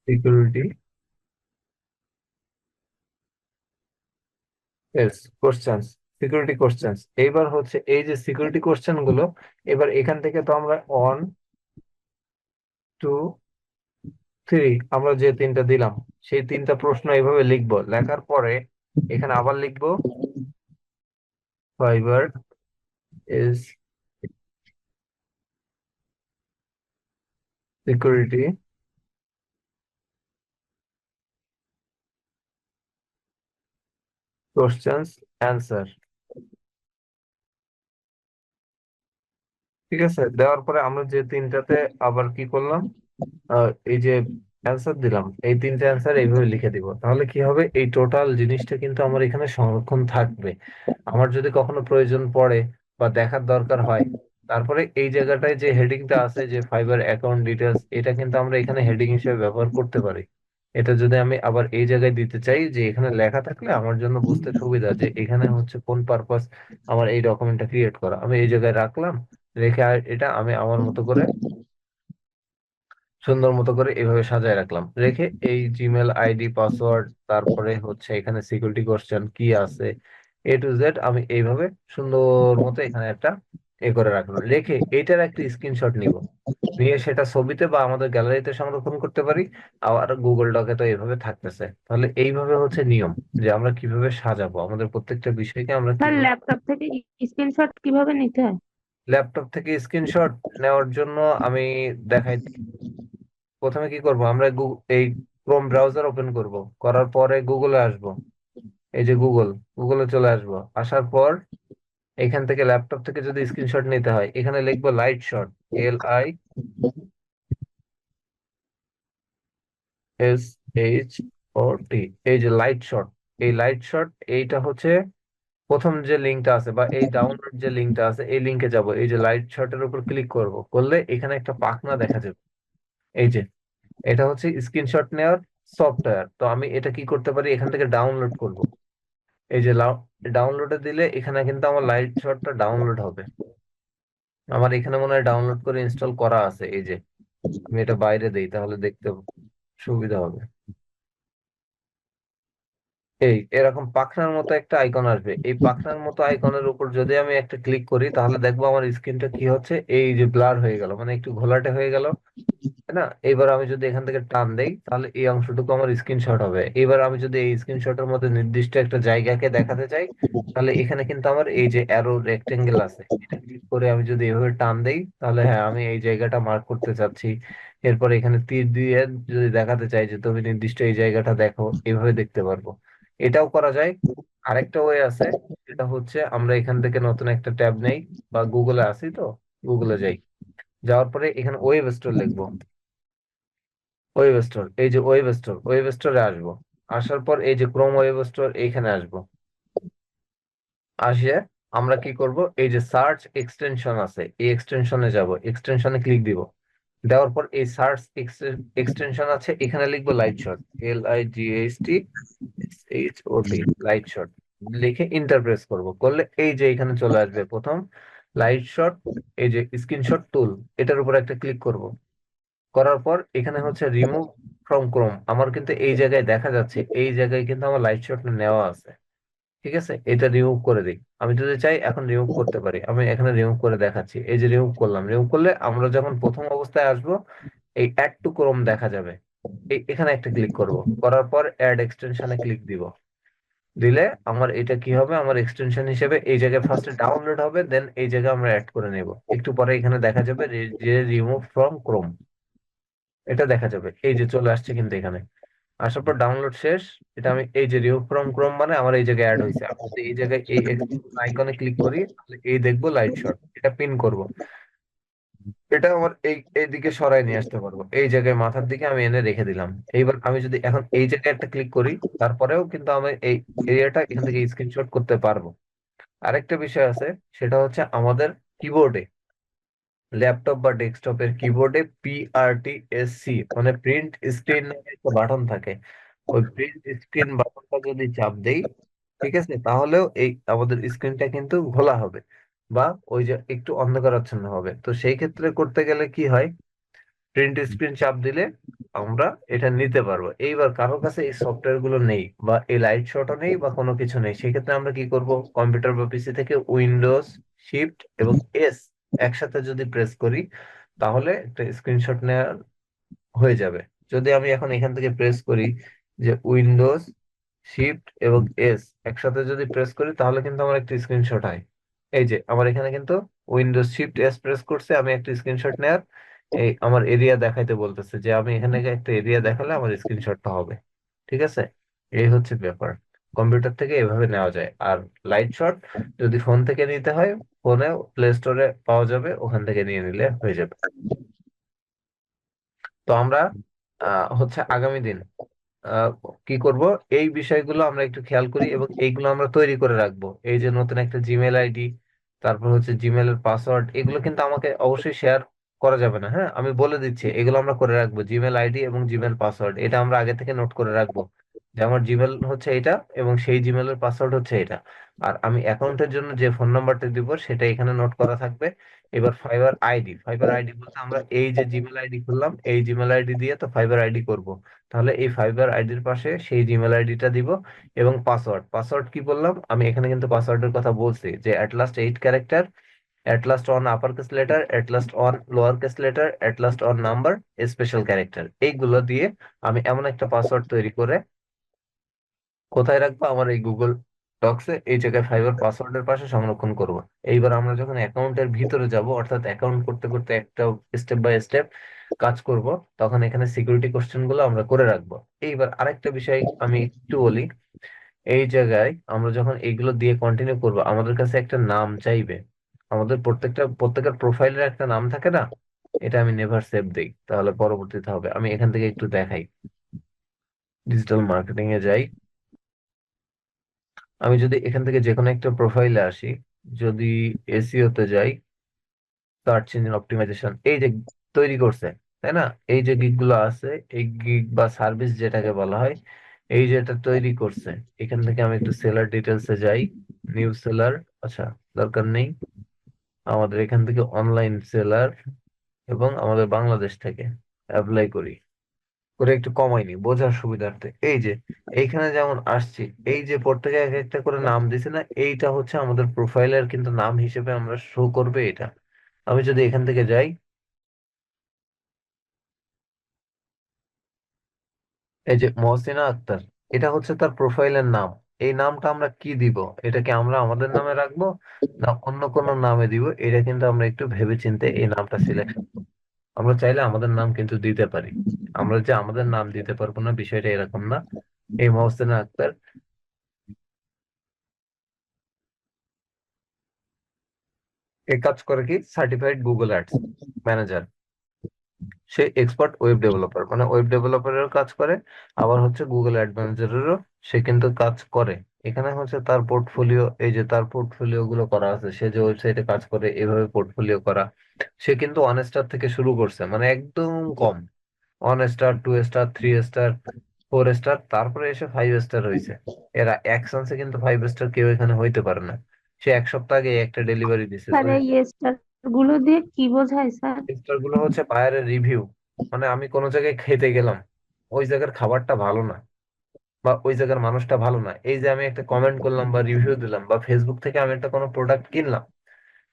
security question, security question. এইবার হচ্ছে এই যে সিকিউরিটি কোশ্চেন গুলো, এবার এখান থেকে তো আমরা 1, 2, 3, আমরা যে তিনটা দিলাম সেই তিনটা প্রশ্ন এইভাবে লিখবো। লেখার পরে এখানে আবার লিখবো fibre is security questions answer, ঠিক আছে। দেওয়ার পরে আমরা যে তিনটাতে আবার কি করলাম, এই যে অ্যান্সার দিলাম, এই তিনটে অ্যান্সার এইভাবে লিখে দিব। তাহলে কি হবে, এই টোটাল জিনিসটা কিন্তু আমার এখানে সংরক্ষণ থাকবে। আমার যদি কখনো প্রয়োজন পড়ে বা দেখার দরকার হয়, তারপরে এই জায়গাটায় যে হেডিংটা আছে যে ফাইবার অ্যাকাউন্ট ডিটেলস, এটা কিন্তু আমরা এখানে হেডিং হিসেবে ব্যবহার করতে পারি। এটা যদি আমি আবার এই জায়গায় দিতে চাই, যে এখানে লেখা থাকলে আমার জন্য বুঝতে সুবিধা, যে এখানে হচ্ছে কোন পারপাস আমার এই ডকুমেন্টটা ক্রিয়েট করা, আমি এই জায়গায় রাখলাম। রেখে আর এটা আমি আমার মতো করে সুন্দর মতো করে এভাবে সাজায় রাখলাম। রেখে এই জিমেল আইডি পাসওয়ার্ড, তারপরে হচ্ছে এখানে সিকিউরিটি কোশ্চেন কি আছে, A to Z আমি এইভাবে সুন্দর মতো এখানে একটা করে রাখলাম। রেখে এইটার একটা স্ক্রিনশট নিব, নিয়ে সেটা ছবিতে বা আমাদের গ্যালারিতে সংরক্ষণ করতে পারি। আর গুগল ডকে তো এইভাবে থাকতেছে। তাহলে এইভাবে হচ্ছে নিয়ম, যে আমরা কিভাবে সাজাবো আমাদের প্রত্যেকটা বিষয়কে, আমরা স্যার কিভাবে। ল্যাপটপ থেকে স্ক্রিনশট কিভাবে নিতে হয়? ল্যাপটপ থেকে স্ক্রিনশট নেওয়ার জন্য আমি দেখাই। প্রথমে কি করব, আমরা এই ক্রোম ব্রাউজার ওপেন করব, করার পরে গুগলে আসব। এই যে গুগলে চলে আসব। আসার পর এখান থেকে ল্যাপটপ থেকে যদি স্ক্রিনশট নিতে হয়, এখানে লিখবো লাইট শট, LIGHT, এই যে লাইট শট, এই লাইট শট এইটা হচ্ছে প্রথম যে লিঙ্কটা আছে বা এই ডাউনলোড যে লিঙ্কটা আছে এই লিঙ্কে যাব, এই যে লাইট শটের উপর ক্লিক করব, করলে এখানে একটা পাখনা দেখা যাবে। এই যে এটা হচ্ছে স্ক্রিনশট নেওয়ার সফটওয়্যার। তো আমি এটা কি করতে পারি, এখান থেকে ডাউনলোড করব। এই যে ডাউনলোডে দিলে এখানে কিন্তু আমার লাইট শটটা ডাউনলোড হবে। আমার এখানে মনে হয় ডাউনলোড করে ইনস্টল করা আছে। এই যে আমি এটা বাইরে দেই, তাহলে দেখতে সুবিধা হবে। এই এরকম পাখনার মতো একটা আইকন আসবে, এই পাখনার মতো আইকনের উপর যদি আমি একটা ক্লিক করি, তাহলে দেখবো আমার স্ক্রিনটা কি হচ্ছে, এই যে ব্লার হয়ে গেল, মানে একটু ঘোলাটে হয়ে গেল, তাই না? এবার আমি যদি এখান থেকে টান দেই, তাহলে এই অংশটুকু আমার স্ক্রিনশট হবে। এবার আমি যদি এই স্ক্রিনশটের মধ্যে নির্দিষ্ট একটা জায়গাকে দেখাতে চাই, তাহলে এখানে কিন্তু আমার এই যে অ্যারো রেক্টেঙ্গেল আছে, এটা ক্লিক করে আমি যদি এভাবে টান দেই, তাহলে হ্যাঁ আমি এই জায়গাটা মার্ক করতে চাচ্ছি। এরপর এখানে তীর দিয়ে যদি দেখাতে চাই যে তুমি নির্দিষ্ট এই জায়গাটা দেখো, এইভাবে দেখতে পারবো। এটাও করা যায়। আরেকটা ওয়ে আছে, সেটা হচ্ছে আমরা এখান থেকে নতুন একটা ট্যাব নেই, বা গুগলে আসি তো, গুগলে যাই, যাওয়ার পরে এখানে ওয়েব স্টোর লিখবো। ওয়েব স্টোর, এই যে ওয়েব স্টোর, ওয়েব স্টোরে আসবো। আসার পর এই যে ক্রোম ওয়েব স্টোর, এইখানে আসবো। আসে আমরা কি করব, এই যে সার্চ এক্সটেনশন আছে, এই এক্সটেনশনে যাব, এক্সটেনশনে ক্লিক দিব। দেওয়ার পর এই সার্চ এক্সটেনশন আছে, এখানে লিখবো light shot, LIGHT, light shot লিখে ইন্টার প্রেস করবো, করলে এই যে এখানে চলে আসবে প্রথম লাইট শট। এই যে স্ক্রিনশট টুল, এটার উপর একটা ক্লিক করব। করার পর এখানে হচ্ছে রিমুভ ফ্রম ক্রোম, আমার কিন্তু এই জায়গায় দেখা যাচ্ছে, এই জায়গায় কিন্তু আমার লাইট শট নেওয়া আছে। ঠিক আছে, এটা রিমুভ করে দিই। আমি যদি চাই এখন রিমুভ করতে পারি, আমি এখানে রিমুভ করে দেখাচ্ছি। এই যে রিমুভ করলাম, রিমুভ করলে আমরা যখন প্রথম অবস্থায় আসবো, এই অ্যাড টু ক্রোম দেখা যাবে। এখানে একটা ক্লিক করব, করার পর অ্যাড এক্সটেনশনে ক্লিক দিব। দিলে আমার এটা কি হবে, আমার এক্সটেনশন হিসেবে এই জায়গায় ফার্স্টে ডাউনলোড হবে, দেন এই জায়গায় আমরা অ্যাড করে নেব। একটু পরে এখানে দেখা যাবে যে রিমুভ ফ্রম ক্রোম, এটা দেখা যাবে। এই যে চলে আসছে কিন্তু এখানে আসার পর ডাউনলোড শেষ। এটা আমি এই যে রিমুভ ফ্রম ক্রোম, মানে আমার এই জায়গায় অ্যাড হয়েছে। আমি যদি এই জায়গায় এই আইকনে ক্লিক করি, তাহলে এই দেখবো লাইট শট, এটা পিন করব। এটা আমার এইদিকে সরাই নিয়ে আসতে পারবো, এই জায়গায় মাথার দিকে আমি এনে রেখে দিলাম। এইবার আমি যদি এখন এই জায়গায় একটা ক্লিক করি, তারপরেও কিন্তু আমি এই এরিয়াটা এখান থেকে স্ক্রিনশট করতে পারবো। আরেকটা বিষয় আছে, সেটা হচ্ছে আমাদের কিবোর্ডে, ল্যাপটপ বা ডেস্কটপের কিবোর্ডে PRTSC, মানে প্রিন্ট স্ক্রিন নামে একটা বাটন থাকে। ওই প্রিন্ট স্ক্রিন বাটনটা যদি চাপ দেই, ঠিক আছে, তাহলেও এই আমাদের স্ক্রিনটা কিন্তু ঘোলা হবে, বা ওই যে একটু অন্ধকারাচ্ছন্ন হবে। তো সেই ক্ষেত্রে করতে গেলে কি হয়, প্রিন্ট স্ক্রিন চাপ দিলে আমরা এটা নিতে পারবো। এইবার কারোর কাছে এই সফটওয়্যার গুলো নেই, বা এই লাইট শটও নেই, বা কোনো কিছু নেই, সেক্ষেত্রে আমরা কি করব, কম্পিউটার বা পিসি থেকে উইন্ডোজ শিফট এবং এস একসাথে যদি প্রেস করি, তাহলে একটা স্ক্রিনশট নেওয়া হয়ে যাবে। যদি আমি এখন এখান থেকে প্রেস করি, যে উইন্ডোজ শিফট এবং এস একসাথে যদি প্রেস করি, তাহলে কিন্তু আমার একটা স্ক্রিনশট হয়। এই যে আমার এখানে কিন্তু উইন্ডোজ শিফট এস প্রেস করছে, আমি একটা স্ক্রিনশট নেয়ার, এই আমার এরিয়া দেখাইতে বলতেছে, যে আমি এখানে একটা এরিয়া দেখালে আমার স্ক্রিনশটটা হবে। ঠিক আছে, এই হচ্ছে ব্যাপার। কম্পিউটার থেকে এভাবে নেওয়া যায়। আর লাইট শট যদি ফোন থেকে নিতে হয়, ফোনে প্লে স্টোরে পাওয়া যাবে, ওখান থেকে নিয়ে নিলে হয়ে যাবে। তো আমরা হচ্ছে আগামী দিন আহ, কি করব, এই বিষয়গুলো আমরা একটু খেয়াল করি, এবং এইগুলো আমরা তৈরি করে রাখবো। এই যে নতুন একটা জিমেল আইডি, তারপর হচ্ছে জিমেলের পাসওয়ার্ড, এগুলো কিন্তু আমাকে অবশ্যই শেয়ার করা যাবে না। হ্যাঁ, আমি বলে দিচ্ছি, এগুলো আমরা করে রাখবো, জিমেল আইডি এবং জিমেল পাসওয়ার্ড, এটা আমরা আগে থেকে নোট করে রাখবো, যে আমার জিমেল হচ্ছে এটা এবং সেই জিমেলের পাসওয়ার্ড হচ্ছে এটা। আর আমি অ্যাকাউন্টের জন্য যে ফোন নাম্বারটা দিব, সেটা এখানে নোট করা থাকবে। এবার ফাইবার আইডি, ফাইবার আইডি বলতে আমরা এই যে জিমেল আইডি খুললাম, এই জিমেল আইডি দিয়ে তো ফাইবার আইডি করব। তাহলে এই ফাইবার আইডির পাশে সেই জিমেল আইডিটা দিব। এবং পাসওয়ার্ড, পাসওয়ার্ড কি বললাম, আমি এখানে কিন্তু পাসওয়ার্ডের কথা বলছি, যে at last 8 character, at last on upper case letter, at last on lower case letter, at last on number, special character, এইগুলো দিয়ে আমি এমন একটা পাসওয়ার্ড তৈরি করে কোথায় রাখবো, আমার এই গুগল ডক্সে এই জায়গায় ফাইবার পাসওয়ার্ডের পাশে সংরক্ষণ করব। এইবার আমরা যখন অ্যাকাউন্টের ভিতরে যাব, অর্থাৎ অ্যাকাউন্ট করতে করতে একটা স্টেপ বাই স্টেপ কাজ করব, তখন এখানে সিকিউরিটি কোশ্চেন গুলো আমরা করে রাখবো। এইবার আরেকটা বিষয় আমি একটু বলি, এই জায়গায় আমরা যখন এইগুলো দিয়ে কন্টিনিউ করব, আমাদের কাছে একটা নাম চাইবে। আমাদের প্রত্যেকের প্রোফাইলের একটা নাম থাকে না, এটা আমি নেভার সেভ দেই, তাহলে পরবর্তীতে হবে। আমি এখান থেকে একটু দেখাই, ডিজিটাল মার্কেটিং এ যাই। আমি যদি এখান থেকে যে কোনো একটা প্রোফাইলে আসি, যদি এসইও তে যাই, সার্চ ইঞ্জিন অপটিমাইজেশন, এই যে তৈরি করছে, তাই না? এই যে গিগ গুলো আছে, এই গিগ বা সার্ভিস যেটাকে বলা হয়, এই যেটা তৈরি করছে, এখান থেকে আমি একটু সেলার ডিটেলস এ যাই। নিউ সেলার, আচ্ছা, দরকার নেই। আমাদের এখান থেকে অনলাইন সেলার, এবং আমাদের বাংলাদেশ থেকে অ্যাপ্লাই করি, করে একটু কমাইনি বোঝার সুবিধার্থে। এই যে এইখানে যেমন আসছি, এই যে প্রত্যেকে এক একটা করে নাম দিছে না, এইটা হচ্ছে আমাদের প্রোফাইলের কিন্তু নাম হিসেবে আমরা শো করবে এটা। আমি যদি এখান থেকে যাই, এই যে মহসিনা আক্তার, এটা হচ্ছে তার প্রোফাইলের নাম। এই নামটা আমরা কি দিব? এটা কি আমরা আমাদের নামে রাখবো, না অন্য কোনো নামে দিব? এটা কিন্তু আমরা একটু ভেবে চিন্তে এই নামটা সিলেকশন। আমরা চাইলে আমাদের নাম কিন্তু দিতে পারি। আমরা যে আমাদের নাম দিতে পারবো না, বিষয়টা এরকম না। এই মহসিনা আক্তার, এই কাজ করে কি সার্টিফাইড গুগল অ্যাডস ম্যানেজার। সে এক্সপার্ট ওয়েব ডেভেলপার, মানে ওয়েব ডেভেলপারেরও কাজ করে, আবার হচ্ছে গুগল অ্যাড ম্যানেজারেরও সে কিন্তু কাজ করে। এখানে হচ্ছে তার পোর্টফোলিও, এই যে তার পোর্টফোলিও গুলো করা আছে, সে যে ওয়েবসাইটে কাজ করে এভাবে পোর্টফোলিও করা। সে কিন্তু 1 স্টার থেকে শুরু করছে, মানে একদম কম। 1 স্টার, 2 স্টার, 3 স্টার, 4 স্টার, তারপরে এসে 5 স্টার হয়েছে। এরা এক চান্সে কিন্তু 5 স্টার কেউ এখানে হইতে পারে না। সে এক সপ্তাহ আগে একটা ডেলিভারি দিছে। স্যার এই স্টার গুলো দিয়ে কি বোঝায় স্যার? স্টার গুলো হচ্ছে বায়ারের রিভিউ। মানে আমি কোনো জায়গায় খেতে গেলাম, ওই জায়গার খাবারটা ভালো না, বা ওই জায়গার মানুষটা ভালো না, এই যে আমি একটা কমেন্ট করলাম বা রিভিউ দিলাম, বা ফেসবুক থেকে আমি একটা কোনো প্রোডাক্ট কিনলাম,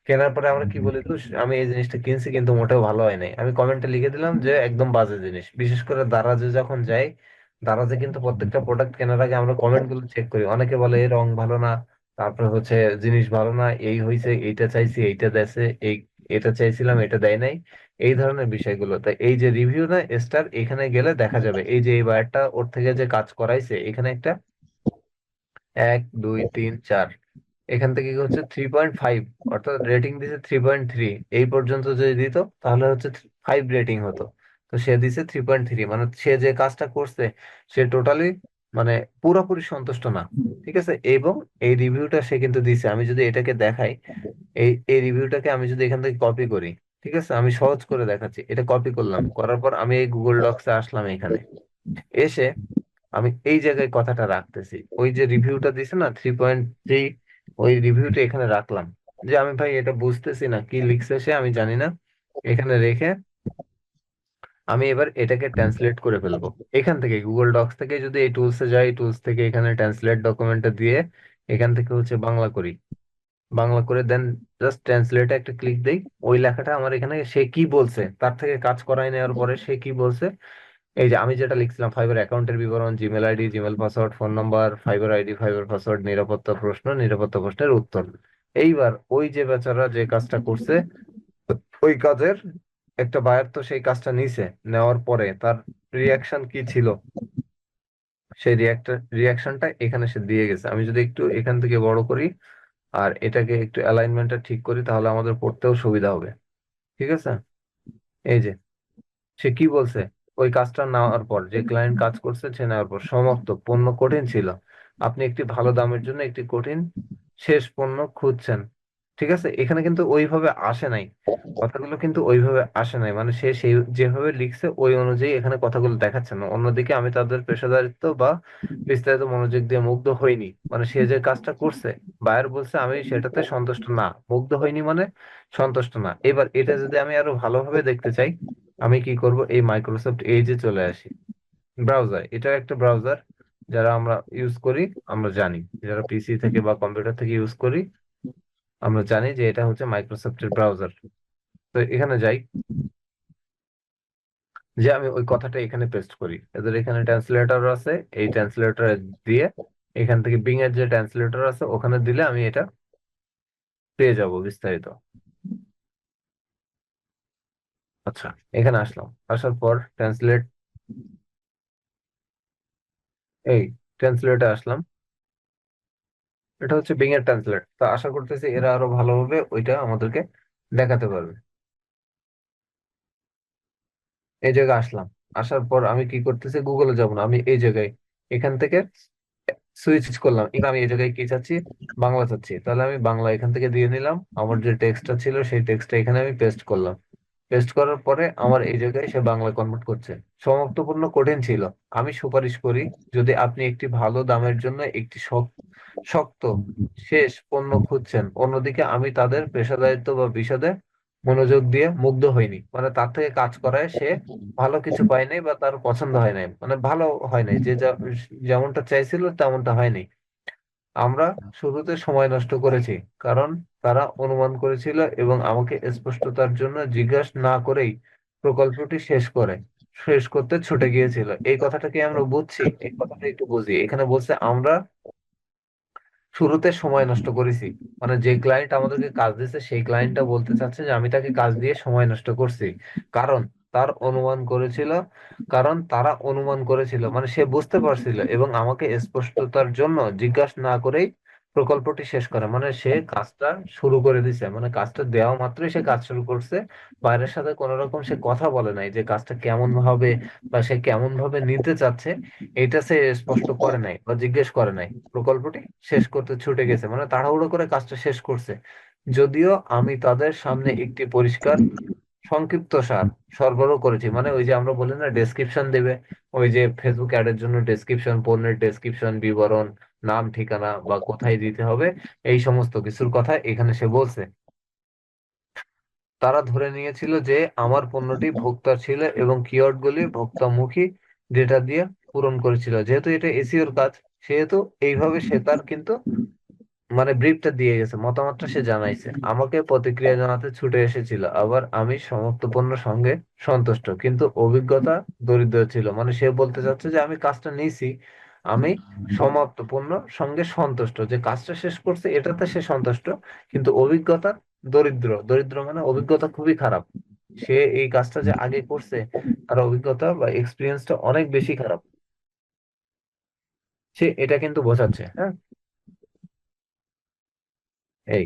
কেনার পরে আমরা কি বলি, তো আমি এই জিনিসটা কিনছি কিন্তু মোটেও ভালো হয় নাই, আমি কমেন্টে লিখে দিলাম যে একদম বাজে জিনিস। বিশেষ করে দারাজে যখন যাই, দারাজে কিন্তু প্রত্যেকটা প্রোডাক্ট কেনার আগে আমরা কমেন্ট গুলো চেক করি। অনেকে বলে এই রং ভালো না, তারপরে হচ্ছে জিনিস ভালো না, এই হয়েছে, এইটা চাইছি এইটা দেছে, এই এটা চাইছিলাম এটা দেয় নাই, এই ধরনের বিষয়গুলো। তাই এই যে রিভিউ না স্টার, এখানে গেলে দেখা যাবে এই যে এই বায়ারটা ওর থেকে যে কাজ করাইছে, এখানে একটা 1 2 3 4, এখান থেকে কি হচ্ছে 3.5, অর্থাৎ রেটিং দিছে 3.3। এই পর্যন্ত যদি দিত তাহলে হচ্ছে 5 রেটিং হতো। তো সে দিছে 3.3, মানে সে যে কাজটা করছে সে টোটালি, মানে পুরোপুরি সন্তুষ্ট না। ঠিক আছে, এবং এই রিভিউটা সে কিন্তু দিছে। আমি যদি এটাকে দেখাই, এই এই রিভিউটাকে আমি যদি এখান থেকে কপি করি, ঠিক আছে, আমি সহজ করে দেখাচ্ছি। এটা কপি করলাম, করার পর আমি এই গুগল ডক্সে আসলাম, এখানে এসে আমি এই জায়গায় কথাটা রাখতেছি। ওই যে রিভিউটা দিছে না 3.3, ওই রিভিউটা এখানে রাখলাম। যে আমি ভাই এটা বুঝতেছি না কি লিখছে সে, আমি জানি না। এখানে রেখে আমি এবার এটাকে ট্রান্সলেট করে ফেলবো। এখান থেকে গুগল ডক্স থেকে যদি এই টুলসে যাই, টুলস থেকে এখানে ট্রান্সলেট ডকুমেন্টটা দিয়ে এখান থেকে হচ্ছে বাংলা করি। বাংলা করে দেন জাস্ট ট্রান্সলেটে একটা ক্লিক দেই। ওই লেখাটা আমার এখানে সে কি বলছে, তার থেকে কাজ করাই নেওয়ার পরে সে কি বলছে, এই যে আমি যেটা লিখছিলাম, ফাইবার অ্যাকাউন্টের বিবরণ, Gmail ID, Gmail password, phone number, fibre ID, fibre password, নিরাপত্তা প্রশ্ন, নিরাপত্তা প্রশ্নের উত্তর। এইবার ওই যে বেচারা যে কাজটা করছে, ওই কাজের একটা বায়ার তো সেই কাজটা নিছে, নেওয়ার পরে তার রিয়াকশন কি ছিল, সেই রিয়াকশনটা এখানে সে দিয়ে গেছে। আমি যদি একটু এখান থেকে বড় করি আর এটাকে একটু অ্যালাইনমেন্টটা ঠিক করি, তাহলে আমাদের পড়তেও সুবিধা হবে। ঠিক আছে, এই যে সে কি বলছে, ওই কাজটা নেওয়ার পর, যে ক্লায়েন্ট কাজ করছে সে নেওয়ার পর, সমাপ্ত পণ্য কঠিন ছিল, আপনি একটি ভালো দামের জন্য একটি কঠিন শেষ পণ্য খুঁজছেন। ঠিক আছে, এখানে কিন্তু ওইভাবে আসে নাই, কথাগুলো কিন্তু ওইভাবে আসে নাই, মানে সে সেই যেভাবে লিখছে ওই অনুযায়ী এখানে কথাগুলো দেখাচ্ছে না। অন্যদিকে আমি তাদের পেশাদারিত্ব বা বিস্তারিত মনোযোগ দিয়ে মুগ্ধ হইনি, মানে সে যে কাজটা করছে, বায়ার বলছে আমি সেটাতে সন্তুষ্ট না, মুগ্ধ হইনি মানে সন্তুষ্ট না। এবার এটা যদি আমি আরো ভালোভাবে দেখতে চাই, আমি কি করব, এই মাইক্রোসফট এজে চলে আসি। ব্রাউজার, এটা একটা ব্রাউজার, যারা আমরা ইউজ করি, আমরা জানি, যারা পিসি থেকে বা কম্পিউটার থেকে ইউজ করি, আমরা জানি যে এটা হচ্ছে মাইক্রোসফটের ব্রাউজার। তো এখানে যাই, যে আমি ওই কথাটা এখানে পেস্ট করি। এদের এখানে ট্রান্সলেটর আছে, এই ট্রান্সলেটর দিয়ে এখান থেকে বিং এর যে ট্রান্সলেটর আছে ওখানে দিলে আমি এটা পেয়ে যাব বিস্তারিত। আচ্ছা, এখানে আসলাম, আসার পর ট্রান্সলেট, এই ট্রান্সলেটে আসলাম। এটা হচ্ছে বিং এর ট্রান্সলেট, তো আশা করতেছি এরা আরো ভালোভাবে ওইটা আমাদেরকে দেখাতে পারবে। এই জায়গায় আসলাম, আসার পর আমি কি করতেছি, গুগলে যাব না, আমি এই জায়গায় এখান থেকে সুইচ করলাম, এবার আমি এই জায়গায় কি চাচ্ছি, বাংলা চাচ্ছি, তাহলে আমি বাংলা এখান থেকে দিয়ে নিলাম। আমার যে টেক্সটটা ছিল সেই টেক্সটটা এখানে আমি পেস্ট করলাম। পেস্ট করার পরে আমার এই জায়গায় সে বাংলা কনভার্ট করছে। সমাপ্তপূর্ণ কঠিন ছিল। আমি সুপারিশ করি, যদি আপনি একটি ভালো দামের জন্য একটি শক্ত শেষ পণ্য খুঁজছেন, অন্যদিকে আমি তাদের পেশাদারিত্ব বা বিশদে মনোযোগ দিয়ে মুগ্ধ হইনি। মানে তার থেকে কাজ করায় সে ভালো কিছু পায় নাই, বা তার পছন্দ হয় নাই, মানে ভালো হয় নাই, যেমনটা চাইছিল তেমনটা হয়নি। আমরা শুরুতে সময় নষ্ট করেছি, কারণ তারা অনুমান করেছিল এবং আমাকে স্পষ্টতার জন্য জিজ্ঞাসা না করেই প্রকল্পটি শেষ করতে ছুটে গিয়েছিল। এই কথাটা কি আমরা বুঝছি? এই কথাটা একটু বুঝি। এখানে বলছে আমরা শুরুতে সময় নষ্ট করেছি, মানে যে ক্লায়েন্ট আমাদেরকে কাজ দিয়েছে সেই ক্লায়েন্টটা বলতে চাচ্ছে যে আমি তাকে কাজ দিয়ে সময় নষ্ট করছি, কারণ তার অনুমান করেছিল কারণ তারা অনুমান করেছিল, মানে সে বুঝতে পারছিল এবং আমাকে স্পষ্টতার জন্য জিজ্ঞাসা না করেই প্রকল্পটি শেষ করে। মানে সে কাজটা শুরু করে দিছে, মানে কাজটা দেওয়া মাত্রই সে কাজ শুরু করছে। বাইরের সাথে কোনো রকম সে কথা বলে নাই যে কাজটা কেমন হবে বা সে কেমন ভাবে নিতে চাচ্ছে, এটা সে স্পষ্ট করে নাই বা জিজ্ঞেস করে নাই। প্রকল্পটি শেষ করতে ছুটে গেছে, মানে তাড়াহুড়ো করে কাজটা শেষ করছে। যদিও আমি তাদের সামনে একটি পরিষ্কার সংক্ষিপ্ত সার সরবরাহ করেছি, মানে ওই যে আমরা বলি না ডেসক্রিপশন দেবে, ওই যে ফেসবুক অ্যাডের জন্য ডেসক্রিপশন, পণ্যের ডেসক্রিপশন, বিবরণ, নাম, ঠিকানা বা কোথায় দিতে হবে, এই সমস্ত কিছুর কথা এখানে সে বলছে। তারা ধরে নিয়েছিল যে আমার পণ্যটি ভোক্তার ছিল এবং কিওয়ার্ডগুলি ভোক্তামুখী ডেটা দিয়ে পূরণ করেছিল। যেহেতু এটা এসইওর কাজ, সেহেতু এইভাবে সে তার কিন্তু মানে ব্রিফটা দিয়ে গেছে, মতামতটা সে জানাইছে, আমাকে প্রতিক্রিয়া জানাতে ছুটে এসেছিল। আবার আমি সমাপ্তপন্ন সঙ্গে সন্তুষ্ট, কিন্তু অভিজ্ঞতা দরিদ্র ছিল। মানে সে বলতে চাচ্ছে যে আমি কাজটা নিয়েছি, আমি সমাপ্তপন্ন সঙ্গে সন্তুষ্ট, যে কাজটা শেষ করছে এটাতে সে সন্তুষ্ট, কিন্তু অভিজ্ঞতা দরিদ্র। দরিদ্র মানে অভিজ্ঞতা খুবই খারাপ। সে এই কাজটা যে আগে করছে, তার অভিজ্ঞতা বা এক্সপিরিয়েন্সটা অনেক বেশি খারাপ। সে এটা কিন্তু বোঝাচ্ছে, হ্যাঁ। এই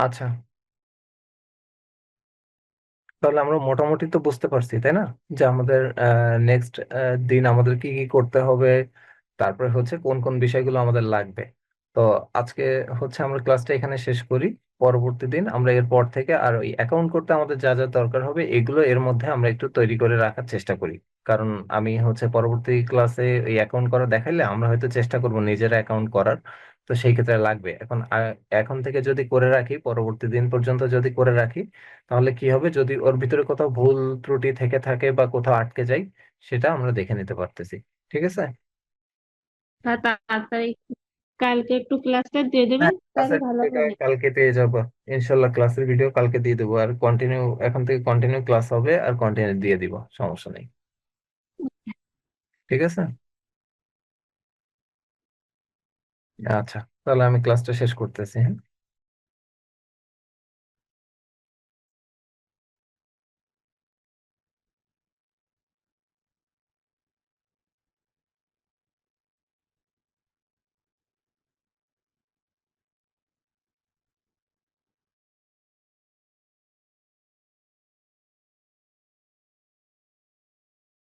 আচ্ছা, তাহলে আমরা মোটামুটি তো বুঝতে পারছি, তাই না, যে আমাদের নেক্সট দিন আমাদের কি কি করতে হবে, তারপরে হচ্ছে কোন কোন বিষয়গুলো আমাদের লাগবে। তো আজকে হচ্ছে আমরা ক্লাসটা এখানে শেষ করি। পরবর্তী দিন আমরা এরপর থেকে আর ওই অ্যাকাউন্ট করতে আমাদের যা যা দরকার হবে এগুলো এর মধ্যে আমরা একটু তৈরি করে রাখার চেষ্টা করি। কারণ আমি হচ্ছে পরবর্তী ক্লাসে এই অ্যাকাউন্ট করা দেখাইলে আমরা হয়তো চেষ্টা করব নিজেরা অ্যাকাউন্ট করার। তো সেই ক্ষেত্রে লাগবে এখন এখন থেকে যদি করে রাখি, পরবর্তী দিন পর্যন্ত যদি করে রাখি, তাহলে কি হবে, যদি ওর ভিতরে কোথাও ভুল ত্রুটি থেকে থাকে বা কোথাও আটকে যায়, সেটা আমরা দেখে নিতে পারতেছি। ঠিক আছে। তা তাড়াতাড়ি কালকে একটু ক্লাসটা দিয়ে দেবেন হ্যাঁ, তাহলে ক্লাসের ভালো ভিডিওটা হবে। কালকে পেয়ে যাবো। ইনশাল্লাহ ক্লাসের ভিডিও কালকে দিয়ে দেবো, আর কন্টিনিউ এখন থেকে কন্টিনিউ ক্লাস হবে আর কন্টিনিউ দিয়ে দিব, সমস্যা নেই। ঠিক আছে। আচ্ছা, তাহলে আমি ক্লাসটা শেষ করতেছি, হ্যাঁ।